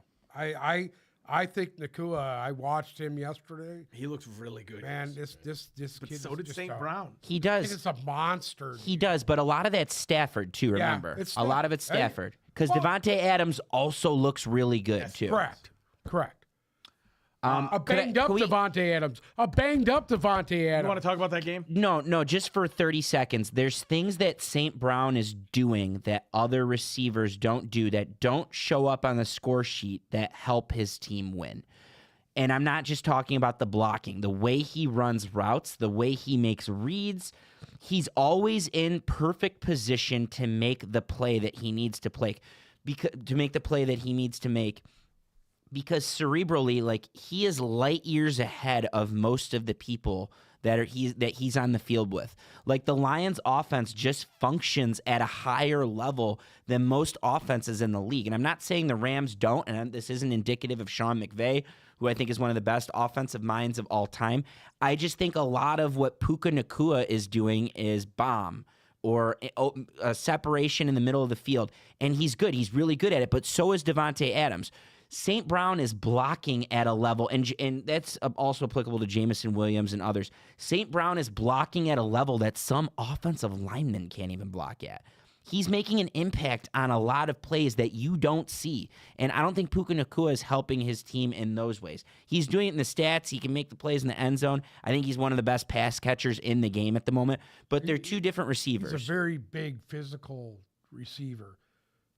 I think Nakua. I watched him yesterday. He looks really good. Man, this but kid. so is did just St. Brown. He He's does. just a monster. He does, but a lot of that's Stafford too, remember. it's A lot of it's Hey, Stafford. Because well- Devontae Adams also looks really good too. Correct. A could I- banged up can we- Devontae Adams. A banged up Devontae You want Adams. to talk about that game? No, just for 30 seconds. There's things that St. Brown is doing that other receivers don't do, that don't show up on the score sheet, that help his team win. And I'm not just talking about the blocking, the way he runs routes, the way he makes reads. He's always in perfect position to make the play that he needs to play, because cerebrally, like, he is light years ahead of most of the people that he's on the field with. Like, the Lions offense just functions at a higher level than most offenses in the league. And I'm not saying the Rams don't, and this isn't indicative of Sean McVay, who I think is one of the best offensive minds of all time. I just think a lot of what Puka Nacua is doing is bomb or a separation in the middle of the field. And he's good. He's really good at it, but so is Devontae Adams. St. Brown is blocking at a level, and that's also applicable to Jamison Williams and others. St. Brown is blocking at a level that some offensive linemen can't even block at. He's making an impact on a lot of plays that you don't see, and I don't think Puka Nacua is helping his team in those ways. He's doing it in the stats. He can make the plays in the end zone. I think he's one of the best pass catchers in the game at the moment, but they're two different receivers. He's a very big physical receiver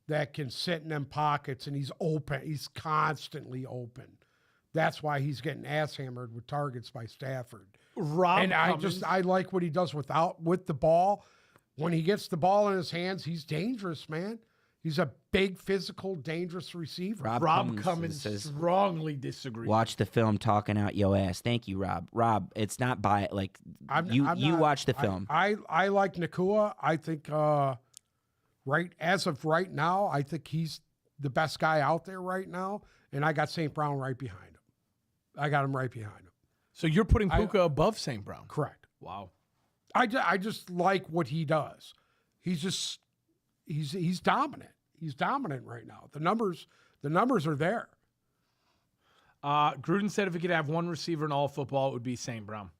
that can sit in them pockets, and he's open. He's constantly open. That's why he's getting ass hammered with targets by Stafford. Rob And I like what he does with the ball. When he gets the ball in his hands, he's dangerous, man. He's a big, physical, dangerous receiver. Rob Cummins says, strongly disagrees. watch the film talking out yo ass. Thank you, Rob. Rob, it's not by like you not- watch the film. I like Nakua. I think as of right now, I think he's the best guy out there right now, and I got St. Brown right behind him. I got him right behind him. So you're putting Puka above St. Brown? Correct. Wow. I just like what he does. He's dominant. He's dominant right now. The numbers are there. Gruden said if he could have one receiver in all football, it would be St. Brown.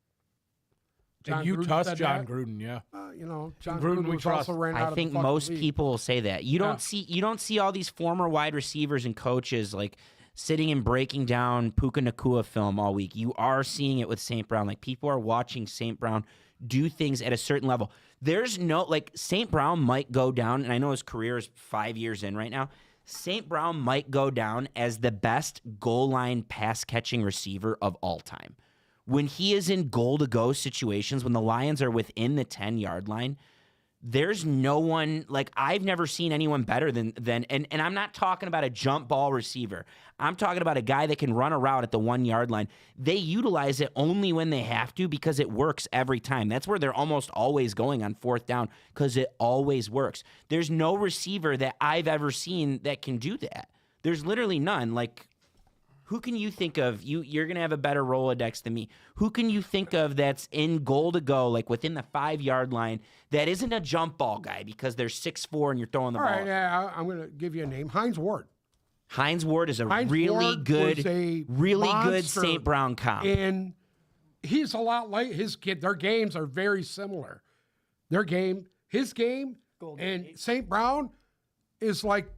John And you Gruden trust said John that? Gruden, yeah. John Gruden Gruden we was trust. also ran out I of think the fucking most league. people will say that. You don't see all these former wide receivers and coaches like sitting and breaking down Puka Nacua film all week. You are seeing it with St. Brown. Like, people are watching St. Brown do things at a certain level. There's no, like, St. Brown might go down, and I know his career is 5 years in right now. St. Brown might go down as the best goal line pass catching receiver of all time. When he is in goal to go situations, when the Lions are within the 10-yard line, there's no one like I've never seen anyone better than and I'm not talking about a jump ball receiver. I'm talking about a guy that can run a route at the 1 yard line. They utilize it only when they have to because it works every time. That's where they're almost always going on 4th down because it always works. There's no receiver that I've ever seen that can do that. There's literally none. Like, who can you think of? You're going to have a better Rolodex than me. Who can you think of that's in goal to go, like within the 5 yard line, that isn't a jump ball guy because they're 6'4" and you're throwing the All ball? right, yeah, I'm going to give you a name. Hines Ward. Hines Ward is a Hines really Ward good, was a really good monster St. Brown comp. And he's a lot like his kid. Their games are very similar. His game, and St. Brown is like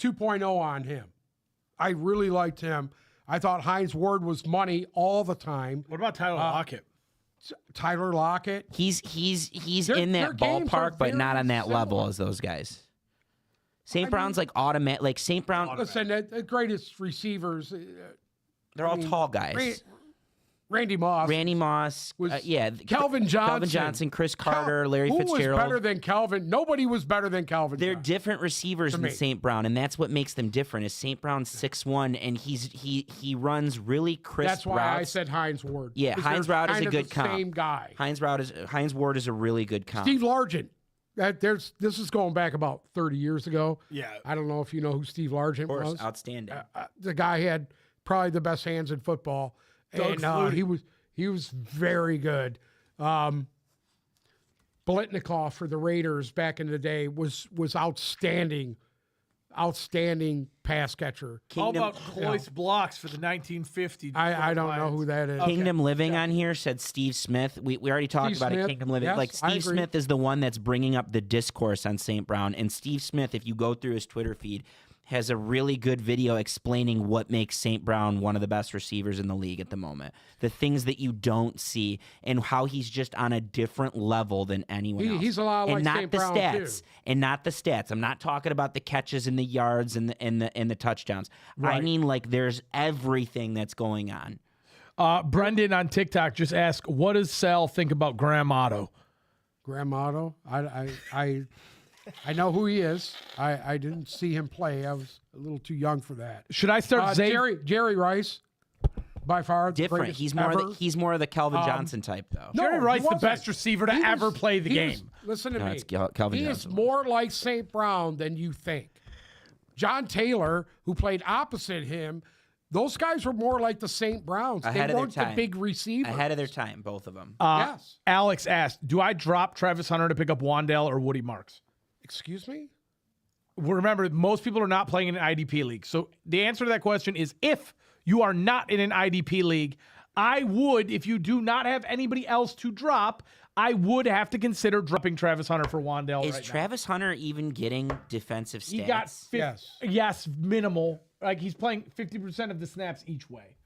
2.0 on him. I really liked him. I thought Hines Ward was money all the time. What about Tyler Lockett? Tyler Lockett. He's Their in that games are ballpark, but not very on that level similar. as those guys. St. Brown's like automatic. Like St. Brown, Listen, the greatest receivers, they're all tall guys. Randy Moss. Randy Moss, was Calvin Johnson, Chris Carter, Larry Who Fitzgerald. was better than Calvin? Nobody was better than Calvin. They're Johnson. different receivers To than me. St. Brown, and that's what makes them different. Is St. Brown's 6'1", and he runs really crisp That's why routes. I said Hines Ward. Yeah, Because Hines they're Ward is kind a of good the comp. Same guy. Hines Ward is a really good comp. Steve Largent. This is going back about 30 years ago. Yeah. I don't know if you know who Steve Largent of course, was. outstanding. The guy had probably the best hands in football, Doug and Flutie. he was very good. Biletnikoff for the Raiders back in the day was outstanding pass catcher. How about Cloyce Blocks for the 1950? I don't know who that is. Kingdom Living on here said Steve Smith. We already talked Steve about it. Smith, Kingdom Living. yes, Like I Steve agree. Smith is the one that's bringing up the discourse on St. Brown. And Steve Smith, if you go through his Twitter feed, has a really good video explaining what makes St. Brown one of the best receivers in the league at the moment. The things that you don't see and how he's just on a different level than anyone else. He's a lot and like not St. the Brown, stats. too. And not the stats. I'm not talking about the catches and the yards and the touchdowns. I Right. mean, like, there's everything that's going on. Brendan on TikTok just asked, what does Sal think about Graham Otto? Graham Otto. I know who he is. I didn't see him play. I was a little too young for that. Should I start Jerry Rice, by far the Different. greatest He's more of the Calvin Um, Johnson type though. No, Jerry he Rice, the wasn't. best receiver to He ever was- play the he was- game. listen to No, me. it's Calvin he Johnson. is more like St. Brown than you think. John Taylor, who played opposite him, those guys were more like the St. Browns. Ahead they of their weren't the time. big receivers. Ahead of their time, both of them. Yes. Alex asked, do I drop Travis Hunter to pick up Wandale or Woody Marks? Excuse me? Well, remember, most people are not playing in an IDP league. So the answer to that question is if you are not in an IDP league, I would, if you do not have anybody else to drop, I would have to consider dropping Travis Hunter for Wandale Is right now. Travis Hunter even getting defensive stats? He got Yes. yes, minimal. Like he's playing 50% of the snaps each way.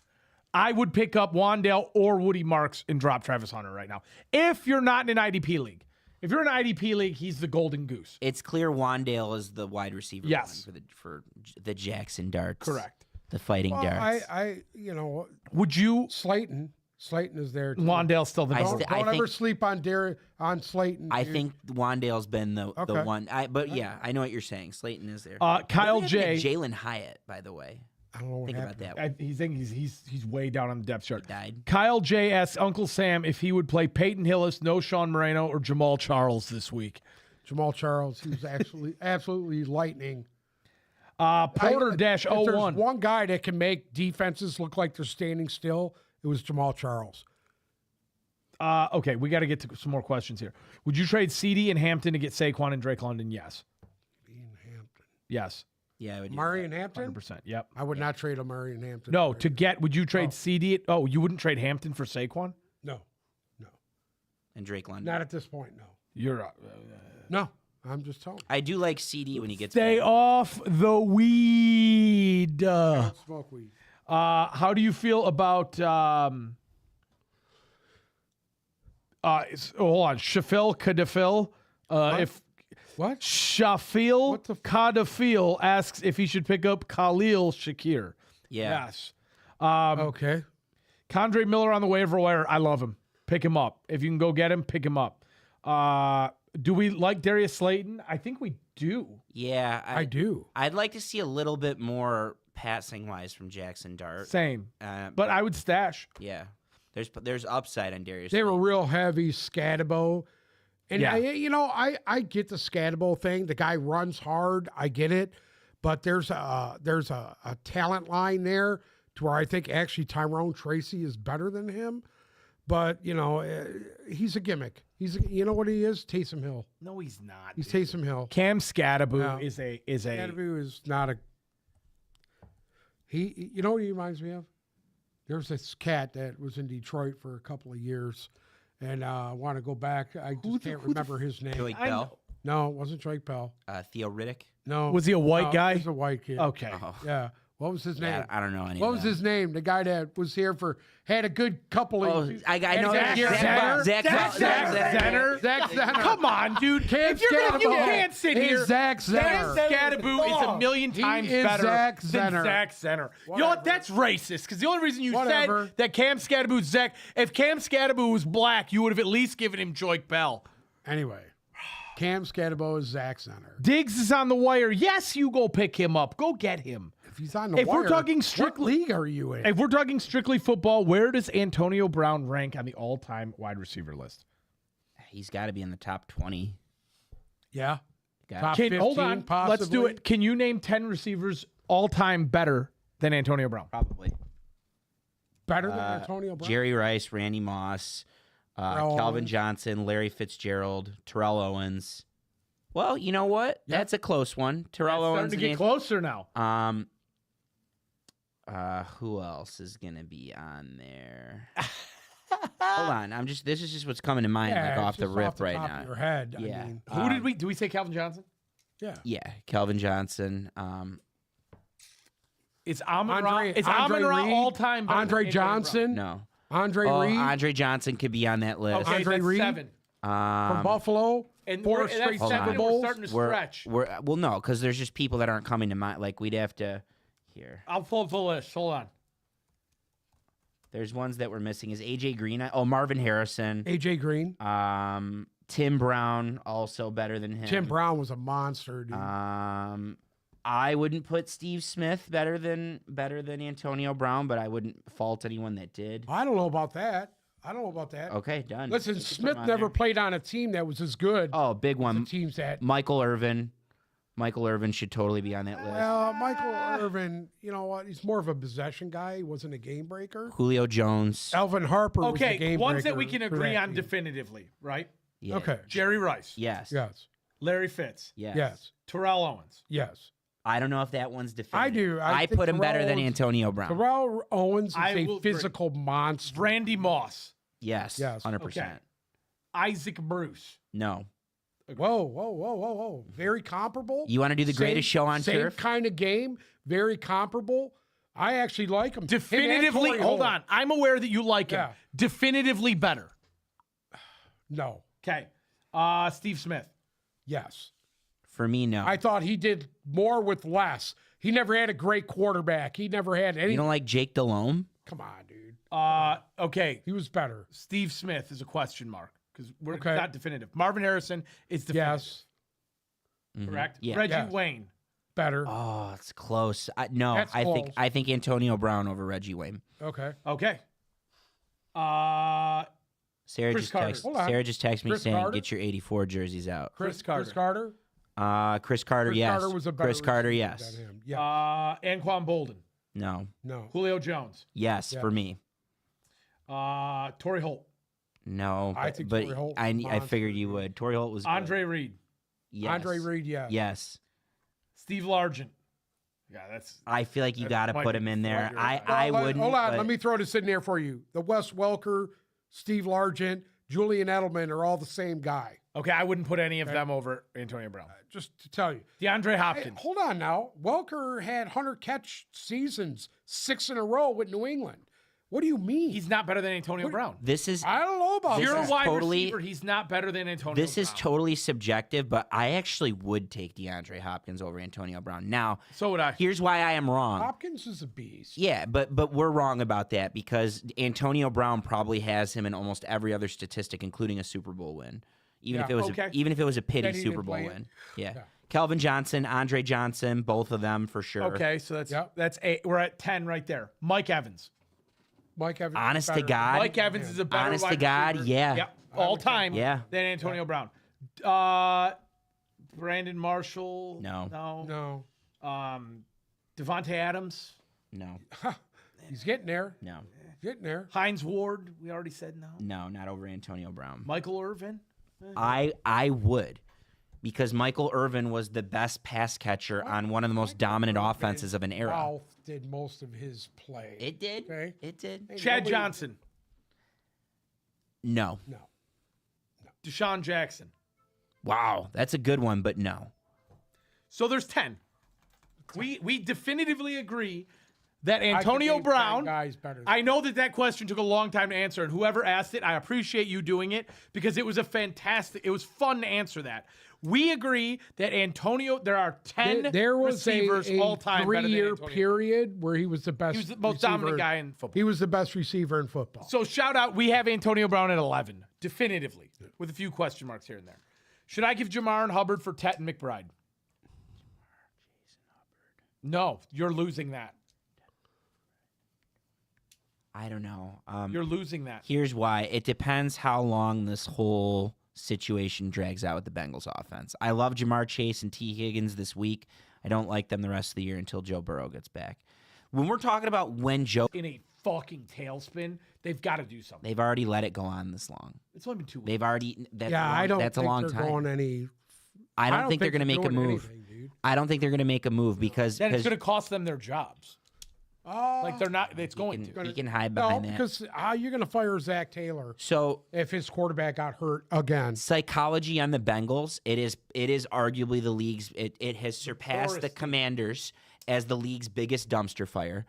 I would pick up Wandale or Woody Marks and drop Travis Hunter right now. If you're not in an IDP league. If you're in an IDP league, he's the golden goose. It's clear Wandale is the wide receiver Yes. one for the Jackson Darts. Correct. The fighting Well, darts. Would you? Slayton is there too. Wandale's still the I dog. st- Don't think- ever sleep on Slayton. I dude. think Wandale's been the Okay. one. But yeah, I know what you're saying. Slayton is there. Kyle What happened to J. Jalen Hyatt, by the way. I don't know what Think happened. about that. He's thinking he's way down on the depth chart. Died. Kyle J asks Uncle Sam if he would play Peyton Hillis, no Sean Moreno, or Jamal Charles this week. Jamal Charles, he was actually absolutely lightning. Porter dash If there's 01. one guy that can make defenses look like they're standing still, it was Jamal Charles. Okay, we got to get to some more questions here. Would you trade CD and Hampton to get Saquon and Drake London? Yes. Ian Hampton. Yes. Yeah, I would do Marion Hampton? 100%. Yep. I would not trade a Marion Hampton. No, right to now. get, would you trade CD? You wouldn't trade Hampton for Saquon? No. that. And Drake London. Not at this point, no. You're No. I'm just telling you. I do like CD when he gets stay back. off the weed. Don't smoke weed. How do you feel about hold on, Shafil Kadafil? If What? Shafil What the f- Kadafil asks if he should pick up Khalil Shakir. Yeah. Yes. Okay. Condre Miller on the waiver wire. I love him. Pick him up. If you can go get him, pick him up. Do we like Darius Slayton? I think we do. Yeah, I do. I'd like to see a little bit more passing wise from Jackson Dart. Same. Uh, But I would stash. yeah, there's upside on Darius. They were Slayton. real heavy Scatabo. And Yeah. I get the Scatabo thing. The guy runs hard. I get it. But there's a talent line there to where I think actually Tyrone Tracy is better than him. But, he's a gimmick. You know what he is? Taysom Hill. No, he's not. He's Taysom Hill. Cam Scatterbo Yeah. is a Scatabo is not a. You know what he reminds me of? There's this cat that was in Detroit for a couple of years, and I want to go back. I just can't remember his name. Joey I Bell, No, it wasn't Drake Bell. Theo Riddick. No. Was he a white no, guy? He's a white kid. Okay. Oh, Yeah. What was his name? yeah, I don't know any. What of was them. his name? The guy that was here had a good couple Oh, of. I know Zach that. Zenner? Zach Zenner? Zach Zenner. Come on, dude. Cam If you're gonna, you Scatabo can't sit is here. Zach Cam Zenner. Scatterbo is a million He times is better Zach than Zenner. Zach Zenner. You know what? Whatever. That's racist. Because the only reason you Whatever. said that Cam Scatterbo is Zach, if Cam Scatterbo was black, you would have at least given him Joik Bell. Anyway, Cam Scatabo is Zach Zenner. Diggs is on the wire. Yes, you go pick him up. Go get him. If he's on the If we're wire, talking what strictly- league are you in? If we're talking strictly football, where does Antonio Brown rank on the all-time wide receiver list? He's got to be in the top 20. Yeah. Got Top Hold 15, on. Let's do possibly. it. Can you name 10 receivers all-time better than Antonio Brown? probably. Better than Antonio Brown. Jerry Rice, Randy Moss, Terrell Calvin Owens. Johnson, Larry Fitzgerald, Terrell Owens. Well, you know what? Yep. That's a close one. Terrell Starting Owens. to get and closer now. who else is gonna be on there? Hold on, this is just what's coming to mind, Yeah, like it's off the just rip off the right top now. Of your head. Yeah. I mean, Who did we? Do we say Calvin Johnson? yeah. Yeah, Calvin Johnson. Is Amon Ra? Andre- Is Andre Amon Ra Reed? all-time better Andre than Antonio Brown? Johnson. No. Andre Reed Andre Johnson could be on that list. Okay, Andre that's Reed? 7. from Buffalo. And 4 we're, straight that's Super 7 and we're Bowls. starting to We're, stretch. well, no, because there's just people that aren't coming to mind. Like we'd have to. Here, I'll pull up the list. Hold on. there's ones that we're missing. Is AJ Green? Oh, Marvin Harrison. AJ Green. Tim Brown also better than him. Tim Brown was a monster, dude. I wouldn't put Steve Smith better than Antonio Brown, but I wouldn't fault anyone that did. I don't know about that. Okay, done. Listen, You can put Smith him on never there. played on a team that was as good Oh, big as the one. teams that. Michael Irvin. Michael Irvin should totally be on that list. Well, Michael Irvin, you know what? He's more of a possession guy. He wasn't a game breaker. Julio Jones. Alvin Harper was the Okay, game ones that breaker we can for agree that on team. definitively, right? Yeah. Okay. Jerry Rice, Yes. Yes. Larry Fitz, Yes. Yes. Terrell Owens. Yes. I don't know if that one's definitive. I do. I I think put him better Terrell than Owens- Antonio Brown. Terrell Owens is I a will agree. physical monster. Randy Moss, Yes. Yes. 100%. Okay. Isaac Bruce. No. Whoa. Very comparable. You want to do the greatest show on same turf? kind of game. Very comparable. I actually like him. Definitively, hold on. I'm aware that you like him. Yeah. Definitively better. No. Okay. Steve Smith. Yes. For me, no. I thought he did more with less. He never had a great quarterback. He never had any. You don't like Jake Delhomme? Come on, dude. Okay. He was better. Steve Smith is a question mark because we're Okay. not definitive. Marvin Harrison is definitive. Yes. Correct. Yeah. Reggie Yes. Wayne. Better. Oh, it's close. No, That's I close. think Antonio Brown over Reggie Wayne. Okay. Okay. Sarah Chris just Carter. texted. Hold on. Sarah just texted me Chris saying, Carter? "Get your '84 jerseys out." Chris Carter. Chris Carter. Chris Carter, Chris yes. Carter was a better Chris Carter, receiver yes. than him. Yeah. Anquan Bolden. No, No. Julio Jones. yes, Yeah. for me. Torrey Holt. No, I think but Torrey Holt was I monster, figured you dude. would. Torrey Holt was good. Andre Reed. Yes. Andre Reed, yeah. Yes. Steve Largent. Yeah, that's I feel like you got to might put be him in there. further. I Well, wouldn't. Hold on. but Let me throw this in there for you. The Wes Welker, Steve Largent, Julian Edelman are all the same guy. okay. I wouldn't put any of them over Antonio Brown. Just to tell you. DeAndre Hey, Hopkins. hold on now. Welker had 100 catch seasons, 6 in a row with New England. What do you mean? He's not better than Antonio Brown. This is I don't know about This You're a is that. wide totally- receiver. He's not better than Antonio this Brown. is totally subjective, but I actually would take DeAndre Hopkins over Antonio Brown. Now, So would I. here's why I am wrong. Hopkins is a beast. Yeah, but we're wrong about that because Antonio Brown probably has him in almost every other statistic, including a Super Bowl win. Even Yeah. if it was Okay. even if it was a pity That he Super didn't Bowl play it? win. Yeah. Yeah. Kelvin Johnson, Andre Johnson, both of them for sure. Okay, so Yep. that's 8. We're at 10 right there. Mike Evans. Mike Evans. is Honest to better. God. Mike Evans is a better Honest to wide God, receiver. yeah. Yep. All time. Yeah. Than Antonio Brown. Brandon Marshall. No. No. No. Devontae Adams. No. He's getting there. No. Getting there. Hines Ward. We already said no. No, not over Antonio Brown. Michael Irvin. I would. Because Michael Irvin was the best pass catcher on one of the most dominant offenses of an era. Ralph did most of his play. It did. Okay. It did. Chad nobody- Johnson. No. No. Deshaun Jackson. Wow, that's a good one, but no. So there's 10. We definitively agree that I could Antonio name 10 Brown. guys better than I know that question took a long time to answer, and whoever asked it, I appreciate you doing it because it was it was fun to answer that. We agree that there are 10 there was receivers a all time better than 3-year Antonio. period where he was the best. He was the most receiver. dominant guy in football. He was the best receiver in football. So shout out, we have Antonio Brown at 11, definitively, with a few question marks here and there. Should I give Jamar and Hubbard for Tet and McBride? No, you're losing that. I don't know. You're losing that. Here's why. It depends how long this whole situation drags out with the Bengals offense. I love Jamar Chase and T. Higgins this week. I don't like them the rest of the year until Joe Burrow gets back. When we're talking about when Joe, In a fucking tailspin, they've got to do something. they've already let it go on this long. It's only been 2 weeks. They've already. That's yeah, a long, I don't. That's think a long they're time. Going any. I don't think they're going to make a doing move. anything, dude. I don't think they're going to make a move because Then it's going to cost them their jobs. Oh, Like they're not. It's going to. he can hide no, behind that. because how you're going to fire Zach Taylor So if his quarterback got hurt again? psychology on the Bengals, it is arguably the league's. It has surpassed the poorest team. Commanders as the league's biggest dumpster fire.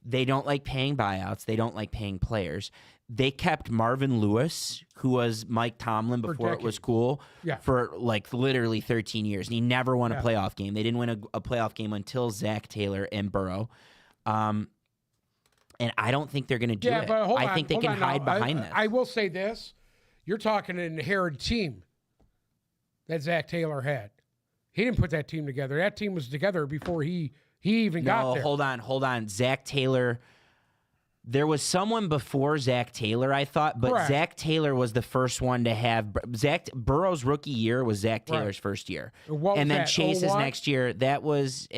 They don't like paying buyouts. They don't like paying players. They kept Marvin Lewis, who was Mike Tomlin before it was decades. cool, Yeah. for like literally 13 years. And he never won a playoff game. They didn't win a playoff game until Zach Taylor and Burrow. And I don't think they're going to do Yeah, it. but hold on. I think they hold can on now. hide behind this. I will say this: you're talking an inherited team that Zach Taylor had. He didn't put that team together. That team was together before he even got No, there. hold on. Zach Taylor. There was someone before Zach Taylor, I thought, but Correct. Zach Taylor was the first one to have Burrow's rookie year was Zach Right. Taylor's first year, What was and then that, Chase's 01? next year. It was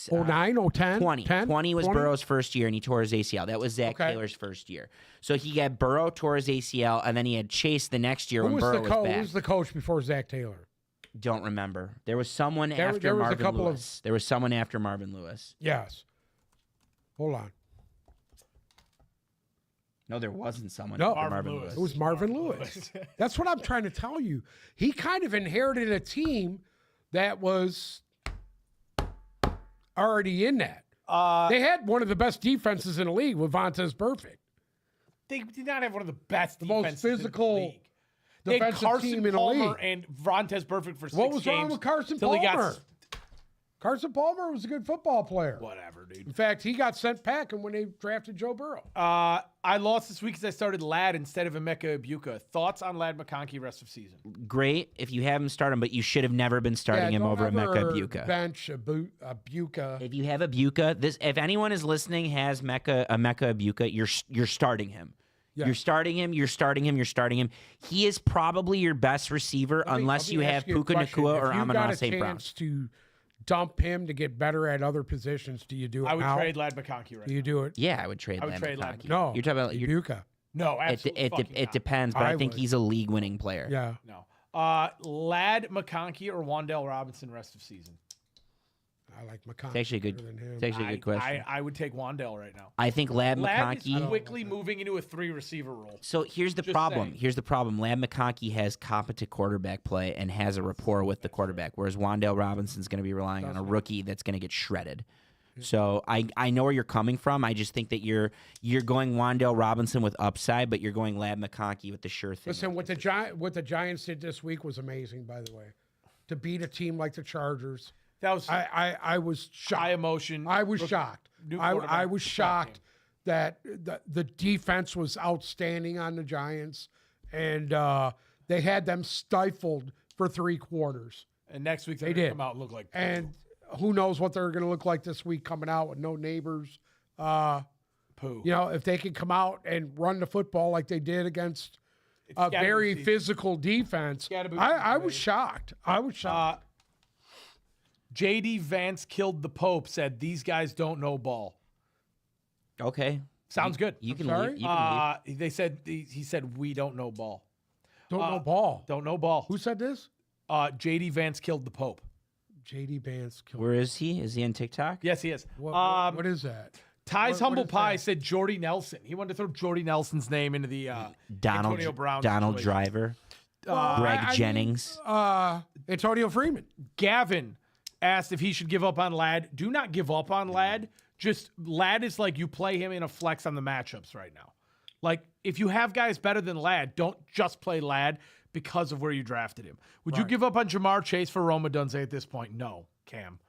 09, 010? 20. 10? 20 was 20? Burrow's first year, and he tore his ACL. That was Zach Okay. Taylor's first year. So he got Burrow tore his ACL, and then he had Chase the next year Who when was Burrow the was coach? back. Who was the coach before Zach Taylor? Don't remember. There was someone after there was a Marvin couple of- Lewis. There was someone after Marvin Lewis. Yes. Hold on. No, there wasn't someone No. after Marvin Marvin Lewis. Lewis. It was Marvin Lewis. That's what I'm trying to tell you. He kind of inherited a team that was already in that. They had one of the best defenses in the league with Vontaze Burfict. They did not have one of the best most defenses in the physical league. They had defensive Carson team in the Palmer league. and Vontez Burfict for 6 What was games. wrong with Carson till he got Palmer? Carson Palmer was a good football player. whatever, dude. In fact, he got sent packing when they drafted Joe Burrow. I lost this week because I started Ladd instead of Emeka Ibuka. Thoughts on Ladd McConkey rest of season? Great if you have him start him, but you should have never been starting him don't over Emeka ever Ibuka. Bench Ibuka. If you have Ibuka, if anyone is listening has Emeka Ibuka, you're starting him. Yeah. You're starting him. You're starting him. You're starting him. He is probably your best receiver unless Let you me have ask you a Puka question. Nacua or If you Amon got a St. Brown. chance to dump him to get better at other positions, do you do it I would now? trade Ladd McConkey right Do now. you do it? Yeah, I would trade. I would Ladd trade Ladd McConkey. No. You're talking about. Ibuka. No, It, absolutely it, fucking it not. depends, but I think would. he's a league-winning player. Yeah. No. Ladd McConkey or Wan'Dale Robinson rest of season? I like McConkey. It's actually a good. better than him. It's actually a good question. I would take Wan'Dale right now. I think Ladd Ladd is McConkey. quickly moving into a 3-receiver role. So here's the Just problem. saying. Here's the problem. Ladd McConkey has competent quarterback play and has a rapport with the quarterback, whereas Wan'Dale Robinson's going to be relying on a rookie that's going to get shredded. So I know where you're coming from. I just think that you're going Wan'Dale Robinson with upside, but you're going Ladd McConkey with the sure thing. Listen, what the Giants did this week was amazing, by the way. To beat a team like the Chargers. That was I was shocked. high emotion. I was shocked. new I quarterback. was shocked that the defense was outstanding on the Giants, and they had them stifled for 3 quarters. And next week They they're gonna did. come out and look like And who knows what they're going to look like this week coming out with no neighbors. poo. You know, if they can come out and run the football like they did against It's a gotta be very season. physical defense, Gotta be I was season. shocked. I was shocked. JD Vance killed the Pope said these guys don't know ball. Okay. Sounds good. You can sorry? leave. You can leave. They said he said we don't know ball. Don't know ball. Don't know ball. Who said this? JD Vance killed the Pope. JD Vance killed. Where is he? Is he on TikTok? Yes, he is. What is that? Ty's what Humble is Pie that? said Jordy Nelson. He wanted to throw Jordy Nelson's name into the Donald Antonio Brown Donald situation. Driver. Well, Greg I mean, Jennings. Antonio Freeman. Gavin asked if he should give up on Ladd. Do not give up on Ladd. Just Ladd is like you play him in a flex on the matchups right now. Like if you have guys better than Ladd, don't just play Ladd because of where you drafted him. Would you give up on Jamar Chase for Roma Dunze at this point? No, Cam.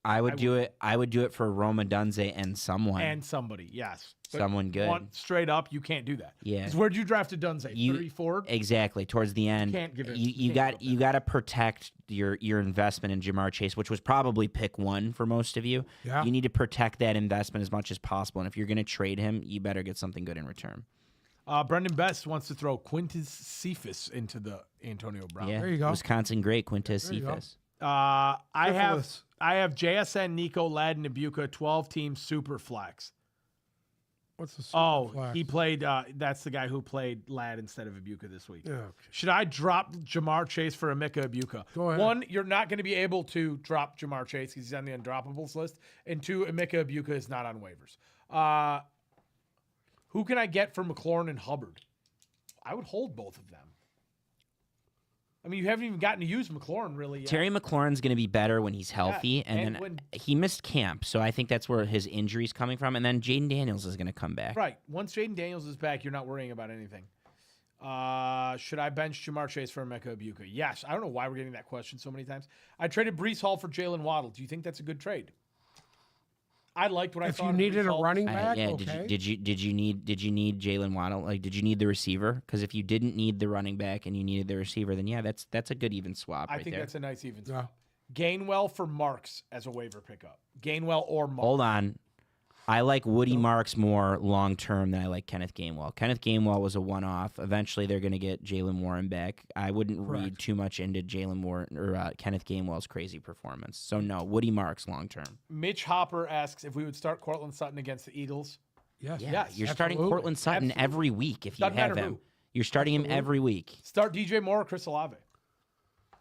I would do it. I would do it for Roma Dunze and someone. And somebody, yes. But Someone good. Straight up, you can't do that. Yeah. 'Cause where'd you draft a Dunze? You- 34? Exactly. Towards the end, can't give it- you can't got give up you got to protect your investment in Jamar Chase, which was probably pick 1 for most of you. Yeah. You need to protect that investment as much as possible, and if you're going to trade him, you better get something good in return. Brendan Best wants to throw Quintus Cephas into the Antonio Brown. Yeah, There you go. Wisconsin great Quintez There you go. Cephas. I Syphilis. have JSN, Nico, Ladd, and Ibuka, 12-team super flex. What's the super Oh, flex? he played. That's the guy who played Ladd instead of Ibuka this week. Yeah, okay. Should I drop Jamar Chase for Emeka Ibuka? Go ahead. 1, you're not going to be able to drop Jamar Chase because he's on the undroppables list. And 2, Emeka Ibuka is not on waivers. Who can I get for McLaurin and Hubbard? I would hold both of them. I mean, you haven't even gotten to use McLaurin really yet. Terry McLaurin's going to be better when he's healthy, and and then when- he missed camp, so I think that's where his injury's coming from. And then Jaden Daniels is going to come back. Right. Once Jaden Daniels is back, you're not worrying about anything. Should I bench Jamar Chase for Emeka Ibuka? Yes. I don't know why we're getting that question so many times. I traded Brees Hall for Jalen Waddle. Do you think that's a good trade? I liked what I If saw. you in needed Brees a Hall. running back, Yeah, okay. did you need Jalen Waddle? Like, did you need the receiver? Because if you didn't need the running back and you needed the receiver, then yeah, that's a good even swap I right think there. that's a nice even. Yeah. Gainwell for Marks as a waiver pickup. Gainwell or Marks. Hold on, I like Woody Marks more long term than I like Kenneth Gainwell. Kenneth Gainwell was a one-off. Eventually, they're going to get Jalen Warren back. I wouldn't read too much into Jalen Warren or Kenneth Gainwell's crazy performance. So no, Woody Marks long term. Mitch Hopper asks if we would start Cortland Sutton against the Eagles. Yes. Yeah, Yes, you're starting absolutely. Cortland Sutton Absolutely. every week if you Doesn't have matter him. who. You're starting him every week. Start DJ Moore or Chris Olave.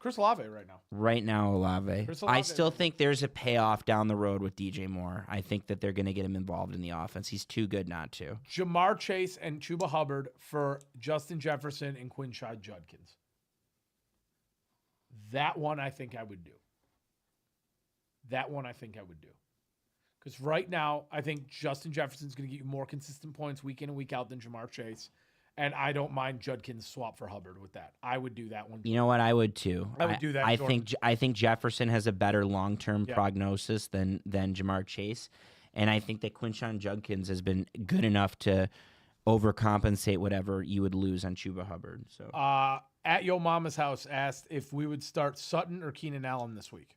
Chris Olave right now. Right now, Olave. Chris I Olave. still think there's a payoff down the road with DJ Moore. I think that they're going to get him involved in the offense. He's too good not to. Jamar Chase and Chuba Hubbard for Justin Jefferson and Quinshad Judkins. That one I think I would do. Because right now, I think Justin Jefferson's going to get you more consistent points week in and week out than Jamar Chase. And I don't mind Judkins swap for Hubbard with that. I would do that one. You know what? I would too. I would do that, I Jordan. think Jefferson has a better long term Yeah. prognosis than Jamar Chase, and I think that Quinshon Judkins has been good enough to overcompensate whatever you would lose on Chuba Hubbard. So At Yo Mama's House asked if we would start Sutton or Keenan Allen this week.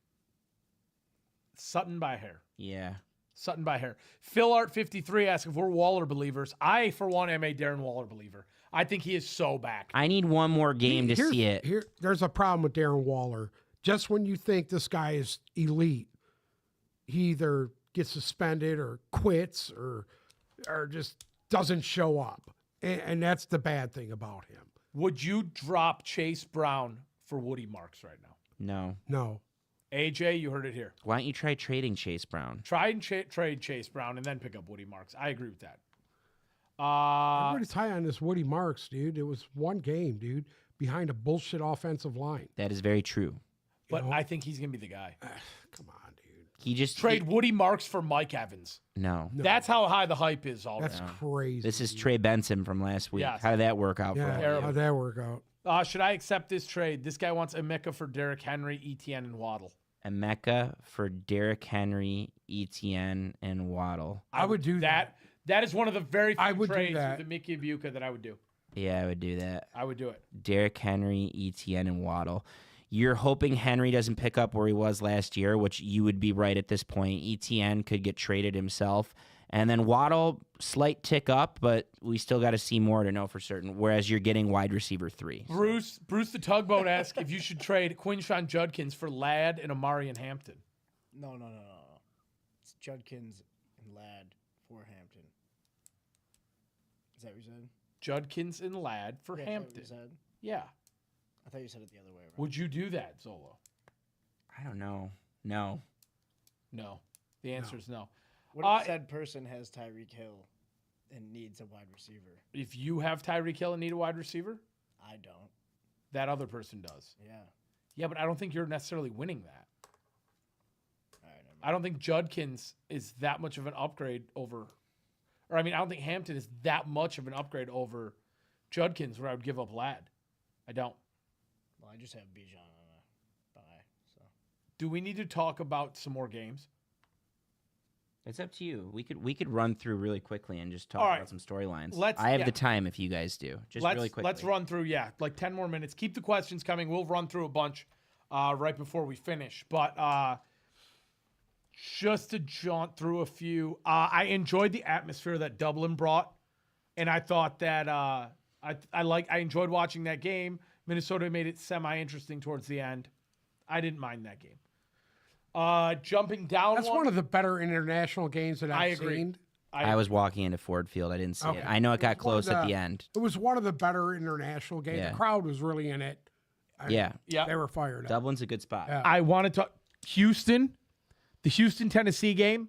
Sutton by hair. yeah. Sutton by hair. Phil Art 53 asks if we're Waller believers. I, for one, am a Darren Waller believer. I think he is so back. I need one more game to Here's- see it. There's a problem with Darren Waller. Just when you think this guy is elite, he either gets suspended or quits or just doesn't show up. And that's the bad thing about him. Would you drop Chase Brown for Woody Marks right now? No. No. AJ, you heard it here. Why don't you try trading Chase Brown? Try and trade Chase Brown and then pick up Woody Marks. I agree with that. Everybody's high on this Woody Marks, dude. It was one game, dude, behind a bullshit offensive line. That is very true. But I think he's going to be the guy. Come on, dude. He just Trade Woody Marks for Mike Evans. No. That's how high the hype is already. That's crazy. This is Trey Benson from last week. Yes. How did that work out for yeah. him? How'd that work out? Should I accept this trade? This guy wants Emeka for Derrick Henry, ETN, and Waddle. Emeka for Derrick Henry, ETN, and Waddle. I would do that. That is one of the very few I would do trades that. with the Mickey Ibuka that I would do. Yeah, I would do that. I would do it. Derrick Henry, ETN, and Waddle. You're hoping Henry doesn't pick up where he was last year, which you would be right at this point. ETN could get traded himself. And then Waddle, slight tick up, but we still got to see more to know for certain, whereas you're getting wide receiver 3. Bruce the Tugboat asks if you should trade Quinshawn Judkins for Ladd and Amari and Hampton. No. It's Judkins and Ladd for Hampton. Is that what you said? Judkins and Ladd for Yeah, is that what Hampton. you said? Yeah. I thought you said it the other way around. Would you do that, Zolo? I don't know. No. No. The answer is no. What if said person has Tyreek Hill and needs a wide receiver? If you have Tyreek Hill and need a wide receiver, I don't. that other person does. Yeah. Yeah, but I don't think you're necessarily winning that. All right. Never mind. I don't think Judkins is that much of an upgrade over, or I mean, I don't think Hampton is that much of an upgrade over Judkins where I would give up Ladd. I don't. Well, I just have Bijan on a bye. So Do we need to talk about some more games? It's up to you. We could run through really quickly and just talk All right. about some storylines. Let's- I have yeah. the time if you guys do. Just really quickly. Let's run through, like 10 more minutes. Keep the questions coming. We'll run through a bunch right before we finish. But just to jaunt through a few, I enjoyed the atmosphere that Dublin brought, and I thought that I enjoyed watching that game. Minnesota made it semi-interesting towards the end. I didn't mind that game. Jumping down. That's one of the better international games that I've agree. seen. I was walking into Ford Field. I didn't see Okay. it. I know it got It was one of close at the- the end. It was one of the better international games. Yeah. The crowd was really in it. Yeah. Yeah. They were fired up. Dublin's a good spot. Yeah. I want to talk Houston, the Houston-Tennessee game.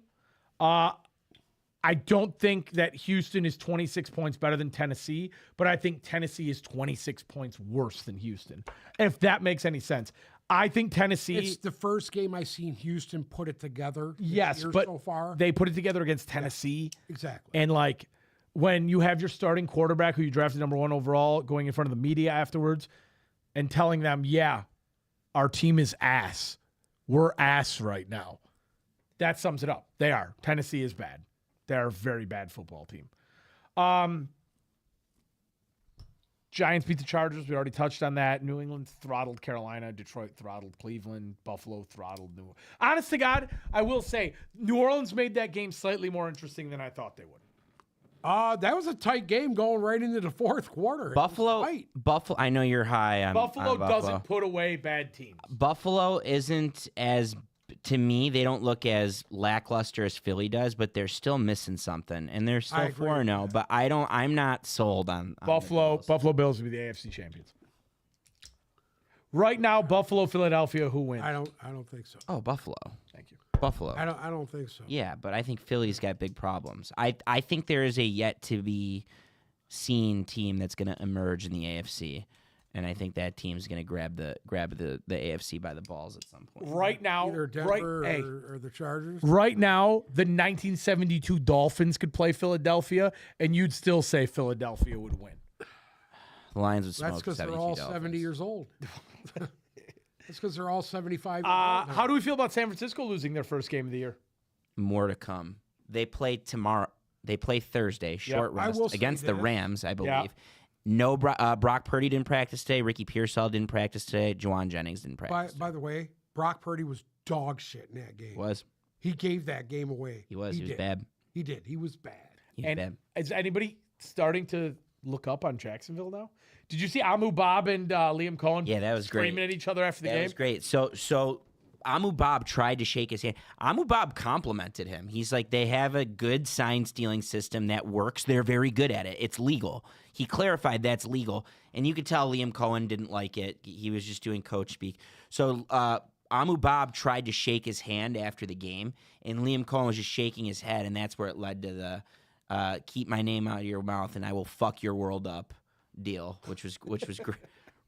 I don't think that Houston is 26 points better than Tennessee, but I think Tennessee is 26 points worse than Houston. If that makes any sense. I think Tennessee. It's the first game I've seen Houston put it together. this Yes, year but so far. they put it together against Tennessee. Exactly. And like when you have your starting quarterback who you drafted number 1 overall going in front of the media afterwards and telling them, yeah, our team is ass. We're ass right now. That sums it up. They are. Tennessee is bad. They're a very bad football team. Giants beat the Chargers. We already touched on that. New England throttled Carolina. Detroit throttled Cleveland. Buffalo throttled New Orleans. Honest to God, I will say New Orleans made that game slightly more interesting than I thought they would. That was a tight game going right into the fourth quarter. It was Buffalo. tight. Buffalo. I know you're high on Buffalo on doesn't put away bad teams. Buffalo isn't as, to me, they don't look as lackluster as Philly does, but they're still missing something, and they're I still agree 4-0. with But I'm not sold on the Buffalo Bills. Bills will be the AFC champions. Right now, Buffalo, Philadelphia, who wins? I don't think so. Oh, Buffalo. Thank you. Buffalo. I don't think so. Yeah, but I think Philly's got big problems. I think there is a yet to be seen team that's going to emerge in the AFC, and I think that team's going to grab the AFC by the balls at some point. Right now, Either Denver or the Chargers. right now, the 1972 Dolphins could play Philadelphia, and you'd still say Philadelphia would win. The Lions would smoke That's because they're 72 all Dolphins. 70 years old. That's because they're all 75 years old. now. How do we feel about San Francisco losing their first game of the year? More to come. They play tomorrow. They play Thursday, short I rest will say against the this. Rams, I believe. Yeah. No, Brock Purdy didn't practice today. Ricky Pearsall didn't practice today. Juwan Jennings didn't practice. By the way, Brock Purdy was dog shit in that game. Was He gave that game away. he was did. bad. He did. He was bad. He was And bad. is anybody starting to look up on Jacksonville now? Did you see Amu Bob and Liam Cohen? Yeah, that was great. Screaming at each other after the That game. was great. So Amu Bob tried to shake his hand. Amu Bob complimented him. He's like, they have a good sign stealing system that works. They're very good at it. It's legal. He clarified that's legal. And you could tell Liam Cohen didn't like it. He was just doing coach speak. So Amu Bob tried to shake his hand after the game, and Liam Cohen was just shaking his head, and that's where it led to the keep my name out of your mouth and I will fuck your world up deal, which was great.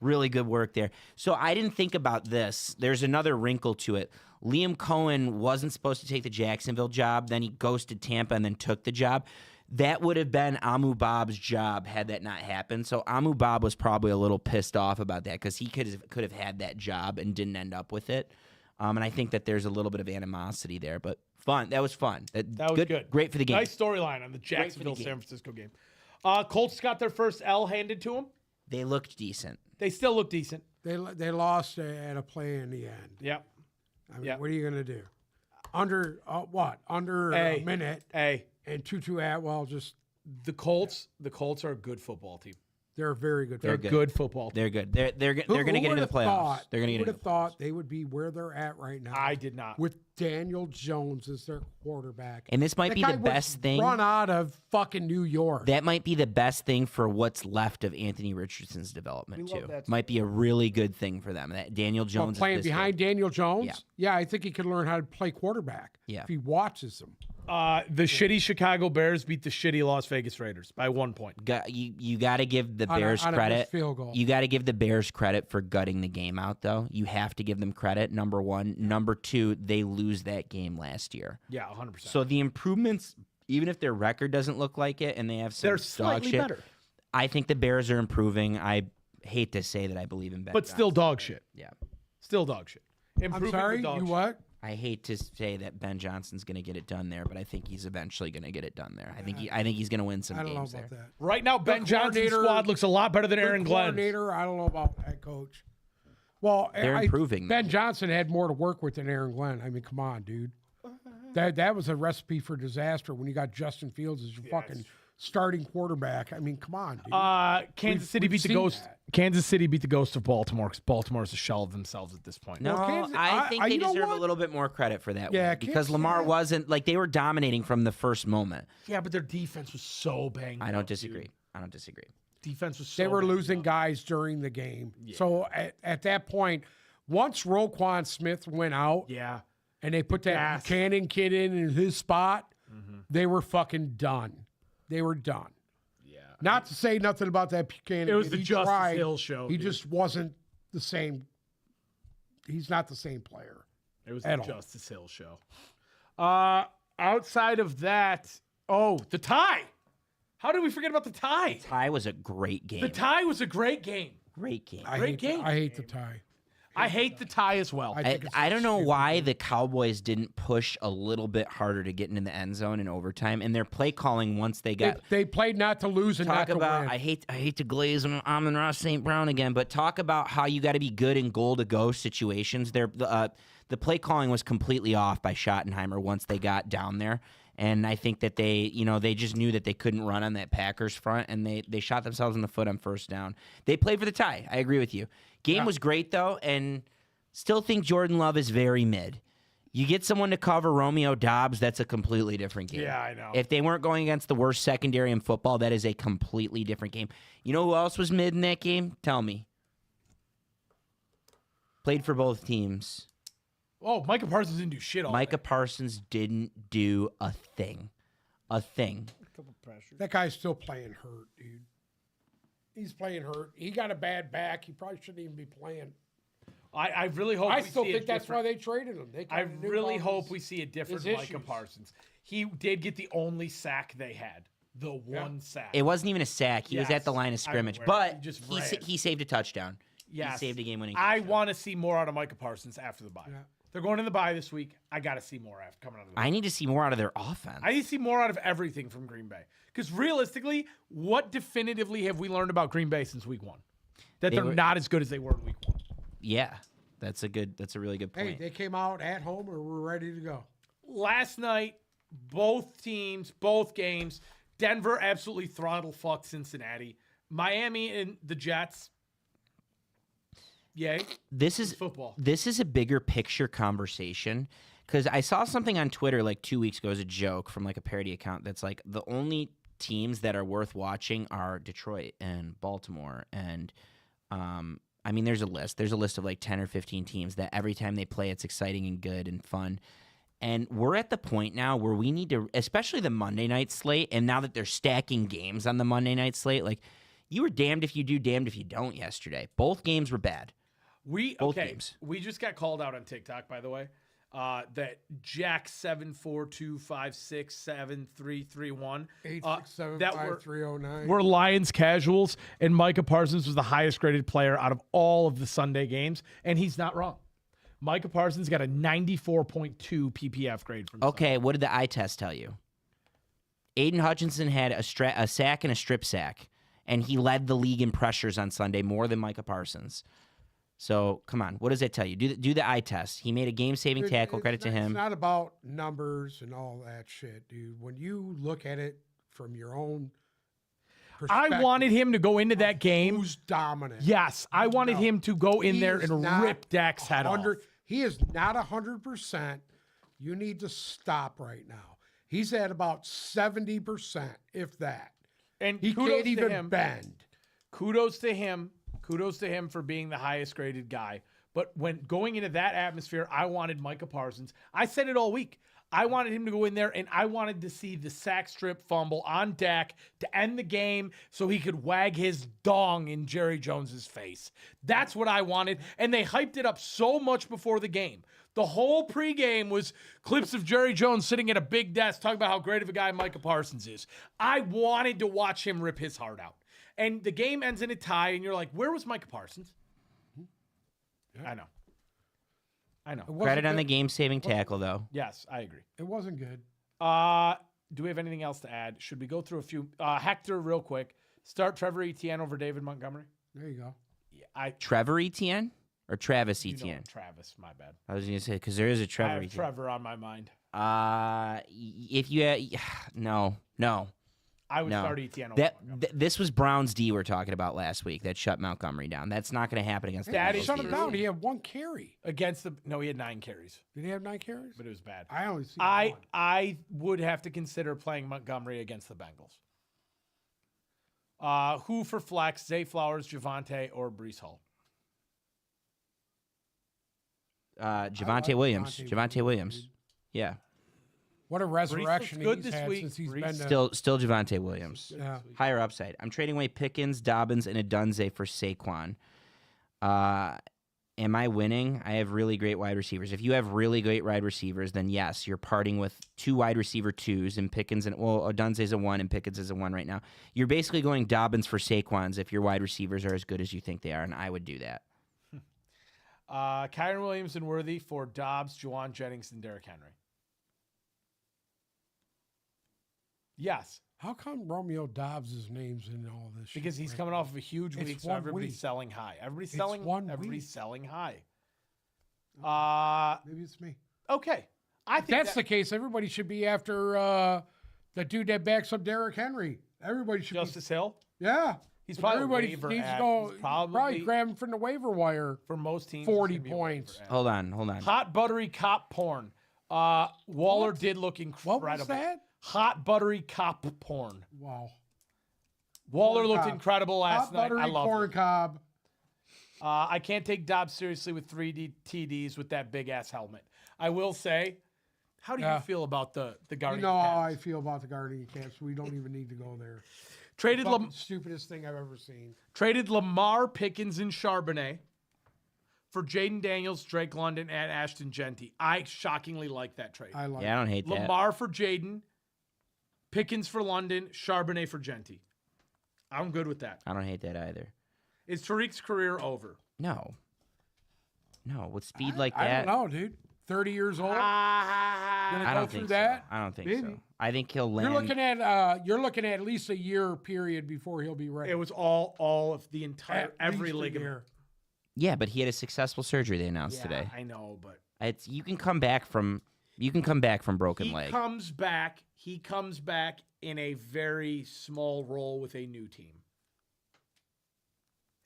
Really good work there. So I didn't think about this. There's another wrinkle to it. Liam Cohen wasn't supposed to take the Jacksonville job. Then he ghosted Tampa and then took the job. That would have been Amu Bob's job had that not happened. So Amu Bob was probably a little pissed off about that because he could have had that job and didn't end up with it. And I think that there's a little bit of animosity there, but fun. That was fun. That was good. Great for the game. Nice storyline on the for the Jacksonville game. San Francisco game. Colts got their first L handed to them. They looked decent. They still look decent. They lost at a play in the end. Yep. I mean, Yep. what are you going to do? Under what? Under a minute. Hey, And Tutu Atwell just the Colts are a good football team. they're a very good. They're a good. good football team. They're good. They're going to get into the playoffs. They're going to get Would into have thought they would be where they're at right now. I did not. With Daniel Jones as their quarterback. And this might That be guy the was best thing. Run out of fucking New York. That might be the best thing for what's left of Anthony Richardson's development We love too. that Might be a really good thing for them. That Daniel But Jones is playing this behind good. Daniel Jones. Yeah. Yeah, I think he could learn how to play quarterback. Yeah. If he watches him. The shitty Chicago Bears beat the shitty Las Vegas Raiders by 1 point. You got to give the On a- Bears on a credit. missed field goal. You got to give the Bears credit for gutting the game out, though. You have to give them credit. Number one, number two, they lose that game last year. Yeah, 100%. So the improvements, even if their record doesn't look like it, and they have some they're dog slightly shit, better, I think the Bears are improving. I hate to say that I believe in Ben but still Johnson. dog shit. Yeah. Still dog shit. I'm Improving sorry, with dog you shit. what? I hate to say that Ben Johnson's going to get it done there, but I think he's eventually going to get it done there. I think he's going to win some I don't know games about there. that. Right now, Ben Johnson's coordinator- squad looks a lot better than Good Aaron Glenn's. coordinator, I don't know about head coach. Well, They're improving, Ben though. Johnson had more to work with than Aaron Glenn. I mean, come on, dude. That was a recipe for disaster when you got Justin Fields as your fucking starting quarterback. I mean, come on, dude. Kansas We've- City we've beat the seen ghost. that. Kansas City beat the ghost of Baltimore because Baltimore is a shell of themselves at this point. No, Well, Kansas- I think they you know deserve a what? little bit more credit for that Yeah, one because Kansas- Lamar yeah. wasn't like they were dominating from the first moment. Yeah, but their defense was so banged. I don't up, disagree. dude. I don't disagree. Defense was so They were banged losing up. guys during the game. So at that point, once Roquan Smith went out Yeah. and they put that Yes. Buchanan kid in his spot, they were fucking done. They were done. Yeah. Not to say nothing about that Buchanan. It was kid. the He Justice tried. Hill show. He dude. just wasn't the same. He's not the same player. It was the at all. Justice Hill show. Outside of that, the tie. How did we forget about the tie? Tie was a great game. The tie was a great game. Great game. Great game. I hate the tie. I hate the tie as well. think it's I don't know stupid. why the Cowboys didn't push a little bit harder to get into the end zone in overtime, and their play calling once they got They played not to lose and not talk to about. win. I hate to glaze on Amon-Ra St. Brown again, but talk about how you got to be good in goal to go situations. The play calling was completely off by Schottenheimer once they got down there. And I think that they just knew that they couldn't run on that Packers front, and they shot themselves in the foot on first down. They played for the tie. I agree with you. Game was great, though, and still think Jordan Love is very mid. You get someone to cover Romeo Dobbs, that's a completely different game. Yeah, I know. If they weren't going against the worst secondary in football, that is a completely different game. You know who else was mid in that game? Tell me. Played for both teams. Micah Parsons didn't do shit all Micah day. Parsons didn't do a thing. A thing. Couple pressure. That guy's still playing hurt, dude. He's playing hurt. He got a bad back. He probably shouldn't even be playing. I really hope I we still see think a that's why different- they traded him. They I kinda knew really about hope his- we see a different his Micah issues. Parsons. He did get the only sack they had. The one sack. It wasn't even a sack. He was Yes, at the line of I'm scrimmage, aware. but He just he ran. he saved a touchdown. Yes. He saved a game-winning I touchdown. want to see more out of Micah Parsons after the bye. Yeah. They're going in the bye this week. I got to see more after coming out of the bye. I need to see more out of their offense. I need to see more out of everything from Green Bay. Because realistically, what definitively have we learned about Green Bay since week one? That they're were- not as good as they were in week one. Yeah, that's a really good Hey, point. they came out at home or were ready to go. Last night, both teams, both games, Denver absolutely throttle fucked Cincinnati. Miami and the Jets. Yay. This is Football. This is a bigger picture conversation because I saw something on Twitter like 2 weeks ago as a joke from like a parody account that's like the only teams that are worth watching are Detroit and Baltimore and I mean there's a list of like 10 or 15 teams that every time they play it's exciting and good and fun. And we're at the point now where we need to, especially the Monday night slate, and now that they're stacking games on the Monday night slate, like you were damned if you do, damned if you don't yesterday. Both games were bad. Both games. We just got called out on TikTok, by the way. That Jack 742567331. 8675309. We're Lions casuals, and Micah Parsons was the highest graded player out of all of the Sunday games, and he's not wrong. Micah Parsons got a 94.2 PPF grade from Sunday. Okay, what did the eye test tell you? Aiden Hutchinson had a sack and a strip sack, and he led the league in pressures on Sunday more than Micah Parsons. So, come on. What does that tell you? Do the eye test. He made a game-saving tackle. Credit to him. It's not about numbers and all that shit, dude. When you look at it from your own perspective, I wanted him to go into that game. Who's dominant? Yes, I wanted him to go in He there is and not rip Dak's head off. He is not 100%. You need to stop right now. He's at about 70%, if that. And He kudos can't to even him. bend. Kudos to him. Kudos to him for being the highest graded guy. But when going into that atmosphere, I wanted Micah Parsons. I said it all week. I wanted him to go in there, and I wanted to see the sack strip fumble on Dak to end the game so he could wag his dong in Jerry Jones's face. That's what I wanted. And they hyped it up so much before the game. The whole pregame was clips of Jerry Jones sitting at a big desk talking about how great of a guy Micah Parsons is. I wanted to watch him rip his heart out. And the game ends in a tie, and you're like, where was Micah Parsons? Yeah. I know. Credit on the game-saving tackle, though. Yes, I agree. It wasn't good. Do we have anything else to add? Should we go through a few? Hector, real quick. Start Trevor Etienne over David Montgomery. There you go. Yeah, Trevor Etienne or Travis you know, Etienne? Travis, my bad. I was going to say, because there is a I Trevor have Etienne. Trevor on my mind. If you no. I would No. start Etienne over Montgomery. This was Brown's D we're talking about last week that shut Montgomery down. That's not going to happen against the That Bengals is Shut him defense. down. He had one carry. Against the he had 9 carries, Did he have 9 carries? but it was bad. I only see I one. would have to consider playing Montgomery against the Bengals. Who for flex? Zay Flowers, Javonte, or Brees Hall? Javonte Williams. Javonte Williams. Yeah. What a resurrection good he's this had week. since he's Brees been Still Javonte Williams. Yeah. Higher upside. I'm trading away Pickens, Dobbins, and Adunze for Saquon. Am I winning? I have really great wide receivers. If you have really great wide receivers, then yes, you're parting with 2 wide receiver 2s and Pickens and Adunze's a 1 and Pickens is a 1 right now. You're basically going Dobbins for Saquons if your wide receivers are as good as you think they are, and I would do that. Kyron Williams and Worthy for Dobbs, Juwan Jennings, and Derrick Henry. Yes, How come Romeo Dobbs' name's in all this shit? because he's right coming now? off of a huge It's week, so one everybody's week. selling high. Everybody's It's selling. one Everybody's week. selling high. Maybe it's me. Okay. I If think that's the case, everybody should be after the dude that backs up Derrick Henry. Everybody should Justice Hill. be. Yeah. He's probably Everybody waiver needs to ad. go. He's Probably grab him from the waiver wire. for most teams. 40 it's gonna be a points. waiver ad. Hold on. Hot buttery cop porn. Waller did look incredible. What was that? Hot buttery cop porn. Wow. Waller Corn looked cob. incredible last Hot night. buttery I love corn it. cob. I can't take Dobbs seriously with 3D TDs with that big ass helmet. I will say, how do you Yeah. feel about the You Guardian? know how I Cats? feel about the Guardian Cats. We don't even need to go there. Traded Fucking stupidest thing I've ever seen. Traded Lamar, Pickens, and Charbonnet for Jaden Daniels, Drake London, and Ashton Genty. I shockingly like that trade. I like Yeah, I don't hate that. Lamar for Jaden, Pickens for London, Charbonnet for Genty. I'm good with that. I don't hate that either. Is Tariq's career over? No, with speed like I that, don't know, dude. 30 years old. Gonna I go don't through think that? so. I don't think Maybe. so. I think he'll land. You're looking at least a year period before he'll be ready. It was all of the entire At every least a ligament. year. Yeah, but he had a successful surgery they announced Yeah, today. I know, but It's you can come back from broken he leg. comes back. He comes back in a very small role with a new team,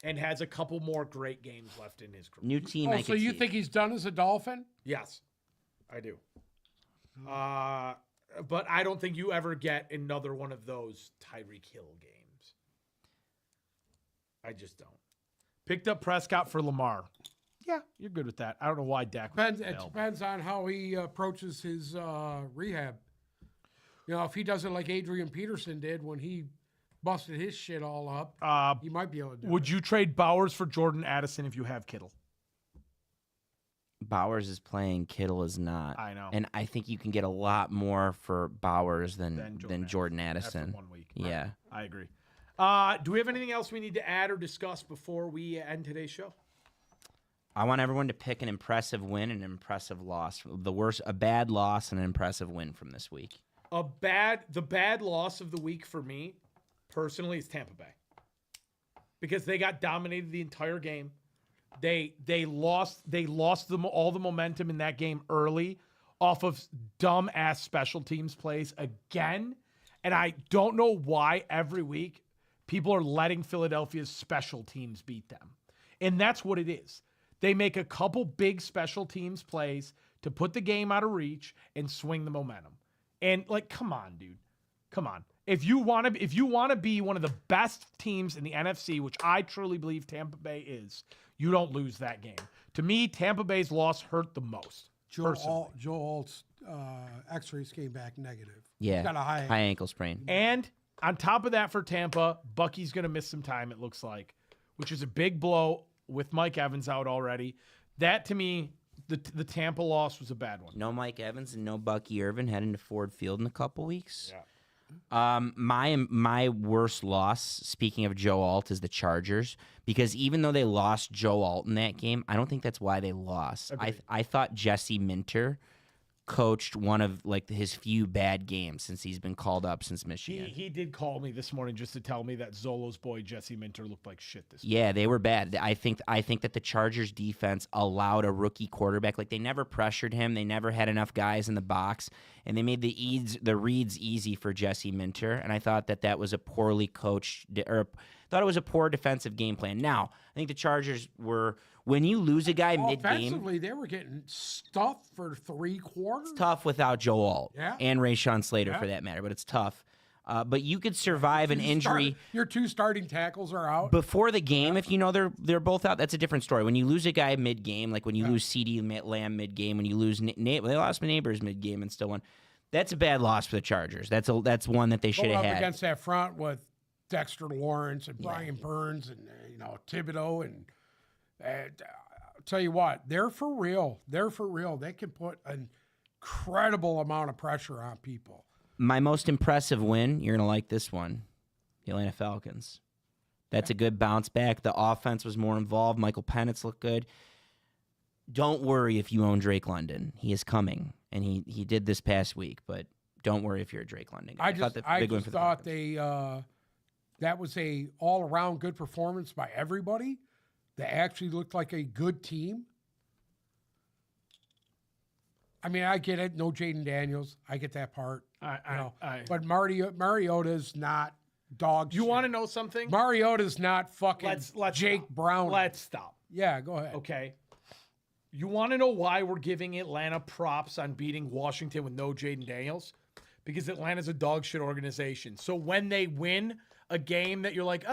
and has a couple more great games left in his career. New team. Oh, I so could you see. think he's done as a Dolphin? Yes, I do. But I don't think you ever get another one of those Tyreek Hill games. I just don't. Picked up Prescott for Lamar. Yeah, you're good with that. I don't know why Dak. It depends on how he approaches his rehab. You know, if he does it like Adrian Peterson did when he busted his shit all up, he might be able to do Would it. you trade Bowers for Jordan Addison if you have Kittle? Bowers is playing, Kittle is not. I know. And I think you can get a lot more for Bowers than Than Jordan After Addison. 1 week. Yeah. I agree. Do we have anything else we need to add or discuss before we end today's show? I want everyone to pick an impressive win and an impressive loss. A bad loss and an impressive win from this week. The bad loss of the week for me, personally, is Tampa Bay. Because they got dominated the entire game. They lost them all the momentum in that game early off of dumb ass special teams plays again. And I don't know why every week people are letting Philadelphia's special teams beat them. And that's what it is. They make a couple big special teams plays to put the game out of reach and swing the momentum. And like, come on, dude. Come on. If you want to be one of the best teams in the NFC, which I truly believe Tampa Bay is, you don't lose that game. To me, Tampa Bay's loss hurt the most. Joe Alt's X-rays came back negative. Yeah, He's got a high ankle sprain. And on top of that, for Tampa, Bucky's going to miss some time, it looks like, which is a big blow with Mike Evans out already. That, to me, the Tampa loss was a bad one. No Mike Evans and no Bucky Irvin heading to Ford Field in a couple weeks. Yeah. My worst loss, speaking of Joe Alt, is the Chargers, because even though they lost Joe Alt in that game, I don't think that's why they lost. I thought Jesse Minter coached one of like his few bad games since he's been called up since Michigan. He did call me this morning just to tell me that Zolo's boy Jesse Minter looked like shit this Yeah, they were bad. I think that the Chargers defense allowed a rookie quarterback. Like, they never pressured him. They never had enough guys in the box, and they made the reads easy for Jesse Minter. And I thought that was a poorly coached, or thought it was a poor defensive game plan. Now, I think the Chargers were, when you lose a guy mid-game, offensively, they were getting stuffed for 3 quarters. it's tough without Joe Alt and Rashawn Slater for that matter, but it's tough. But you could survive an injury. Your 2 starting tackles are out. Before the game, if you know they're both out, that's a different story. When you lose a guy mid-game, like when you lose CD Lamb mid-game, when you lose they lost Neighbors mid-game and still won. That's a bad loss for the Chargers. That's one that they should have had. Against that front with Dexter Lawrence and Brian Burns and Thibodeau and I'll tell you what, they're for real. They're for real. They can put an incredible amount of pressure on people. My most impressive win, you're going to like this one, the Atlanta Falcons. That's a good bounce back. The offense was more involved. Michael Penix looked good. Don't worry if you own Drake London. He is coming, and he did this past week, but don't worry if you're a Drake London guy. I just thought that was a all-around good performance by everybody. They actually looked like a good team. I mean, I get it. No Jaden Daniels. I get that part. But Mariota's not dog shit. You want to know something? Mariota's not fucking let's Jake stop. Brown. Let's stop. Yeah, go ahead. Okay. You want to know why we're giving Atlanta props on beating Washington with no Jaden Daniels? Because Atlanta's a dog shit organization. So when they win a game that you're like,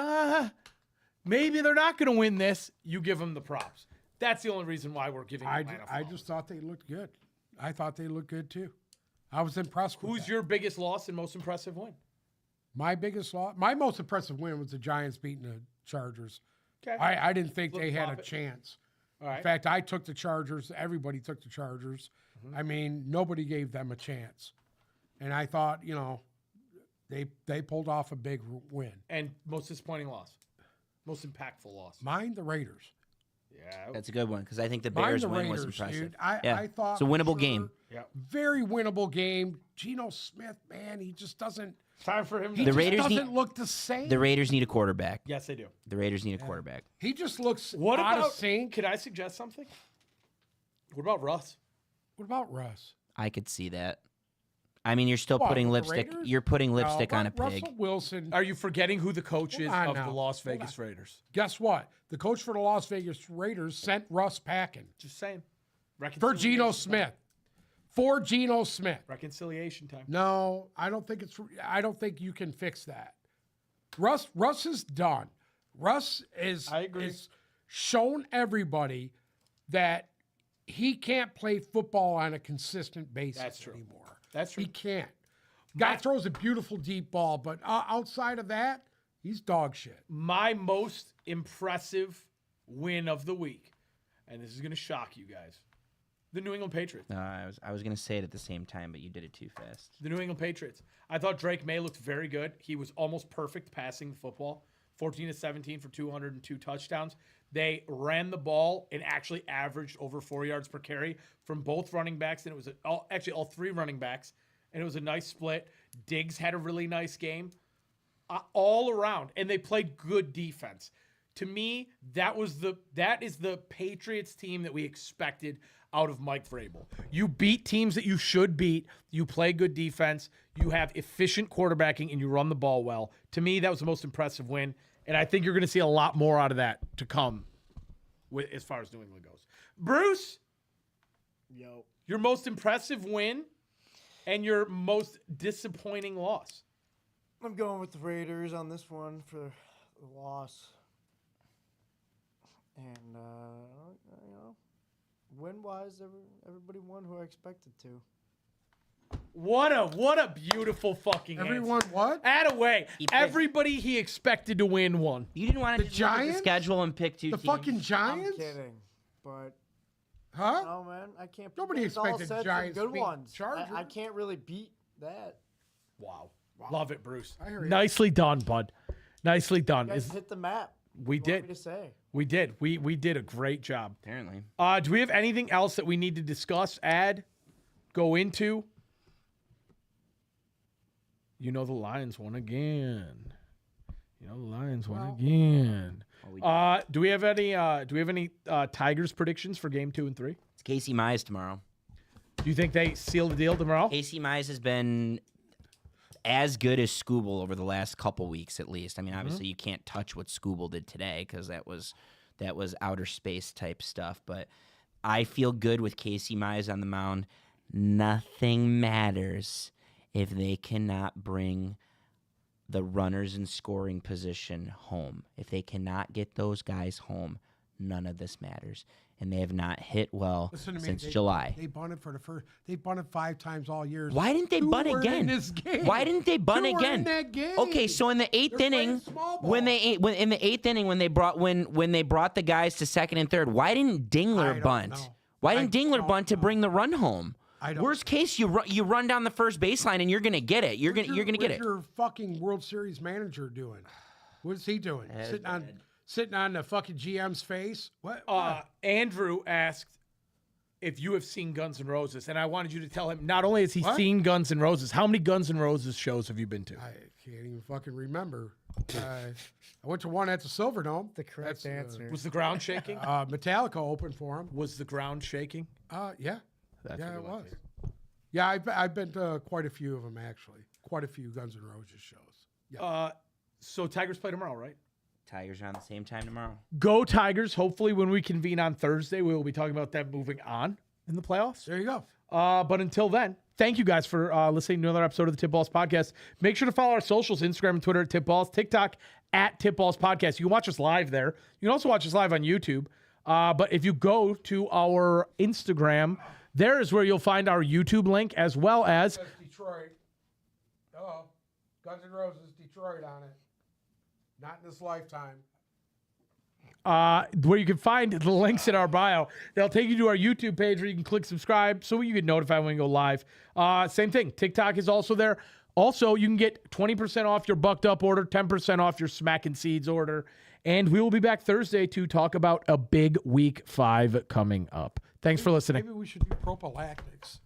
maybe they're not going to win this, you give them the props. That's the only reason why we're giving Atlanta I just thought they looked good. I thought they looked good too. I was impressed with Who's your biggest loss and most impressive win? My biggest loss? My most impressive win was the Giants beating the Chargers. Okay. I didn't think they had a chance. All right. In fact, I took the Chargers. Everybody took the Chargers. Mm-hmm. I mean, nobody gave them a chance. And I thought, they pulled off a big win. And most disappointing loss? Most impactful loss? Mine, the Raiders. Yeah. That's a good one, because I think the Bears win was Raiders, impressive. dude. I thought it's a winnable game. Yeah. Very winnable game. Geno Smith, man, he just doesn't. Time for him. He The just Raiders doesn't look the same. The Raiders need a quarterback. Yes, they do. The Raiders need a quarterback. He just looks What out about of sync. Could I suggest something? What about Russ? What about Russ? I could see that. I mean, you're still What, putting with the lipstick. Raiders? You're putting lipstick No, on a pig. Russell Wilson. Are you forgetting who the coach is on of now. the Las Hold Vegas Raiders? Guess what? The coach for the Las Vegas Raiders sent Russ packing Just saying. for Geno Smith. For Geno Smith. Reconciliation time. No, I don't think you can fix that. Russ is done. Russ I agree. is shown everybody that he can't play football on a consistent basis That's true. anymore. That's true. He can't. Guy throws a beautiful deep ball, but outside of that, he's dog shit. My most impressive win of the week, and this is going to shock you guys, the New England Patriots. No, I was going to say it at the same time, but you did it too fast. The New England Patriots. I thought Drake May looked very good. He was almost perfect passing the football. 14-17 for 202 touchdowns. They ran the ball and actually averaged over 4 yards per carry from both running backs, and it was all 3 running backs. and it was a nice split. Diggs had a really nice game. All around, and they played good defense. To me, that is the Patriots team that we expected out of Mike Vrabel. You beat teams that you should beat. You play good defense. You have efficient quarterbacking, and you run the ball well. To me, that was the most impressive win, and I think you're going to see a lot more out of that to come as far as New England goes. Bruce, Yo. your most impressive win and your most disappointing loss. I'm going with the Raiders on this one for the loss. And, win-wise, everybody won who I expected to. What a beautiful fucking Everyone answer. what? Attaway. He picked- Everybody he expected to win won. You didn't want to The just look at the Giants? schedule and pick two The teams. fucking I'm Giants? kidding. But, Huh? no, man, I can't. Nobody it's all expected said some Giants to good beat ones. Chargers. I can't really beat that. Wow. Love it, Bruce. I hear you. Nicely done, bud. Nicely done. You guys hit the map. We What do you did. want me to say? We did. We did a great job. Apparently. Do we have anything else that we need to discuss, add, go into? You know the Lions won again. Again. Do we have any Tigers predictions for game 2 and 3? It's Casey Mize tomorrow. Do you think they seal the deal tomorrow? Casey Mize has been as good as Scooble over the last couple weeks, at least. I mean, obviously you can't touch what Scooble did today because that was outer space type stuff. But I feel good with Casey Mize on the mound. Nothing matters if they cannot bring the runners in scoring position home. If they cannot get those guys home, none of this matters. And they have not hit well Listen to me. since July. They bunted for the first. They bunted 5 times all year. Why didn't they Who bunt were again? in this game? Why didn't they bunt Who were again? in that game? Okay, so in the 8th They're playing inning, small ball. when in the 8th inning when they brought the guys to second and third, why didn't I Dingler don't bunt? know. Why I didn't Dingler don't bunt to know. bring the run home? I don't Worst case, you run down the first baseline and you're gonna get it. You're gonna get What's it. your fucking World Series manager doing? What's he doing? Sitting on the fucking GM's face? What? Andrew asked if you have seen Guns N' Roses, and I wanted you to tell him not only has he What? seen Guns N' Roses, how many Guns N' Roses shows have you been to? I can't even fucking remember. I went to one at the Silverdome. The correct That's, answer. Was the ground shaking? Metallica opened for him. Was the ground shaking? Yeah. That's Yeah, what it we want was. to hear. Yeah, I've been to quite a few of them, actually. Quite a few Guns N' Roses shows. Yeah. So Tigers play tomorrow, right? Tigers are on the same time tomorrow. Go Tigers. Hopefully when we convene on Thursday, we will be talking about them moving on in the playoffs. There you go. But until then, thank you guys for listening to another episode of the Tip Balls Podcast. Make sure to follow our socials, Instagram and Twitter at Tip Balls, TikTok at Tip Balls Podcast. You can watch us live there. You can also watch us live on YouTube. But if you go to our Instagram, there is where you'll find our YouTube link as well as That's Detroit. Hello. Guns N' Roses, Detroit on it. Not in this lifetime. where you can find the links in our bio. They'll take you to our YouTube page where you can click subscribe so you get notified when we go live. Same thing. TikTok is also there. Also, you can get 20% off your Bucked Up order, 10% off your Smack and Seeds order. And we will be back Thursday to talk about a big week 5 coming up. Thanks for listening. Maybe we should do prophylactics.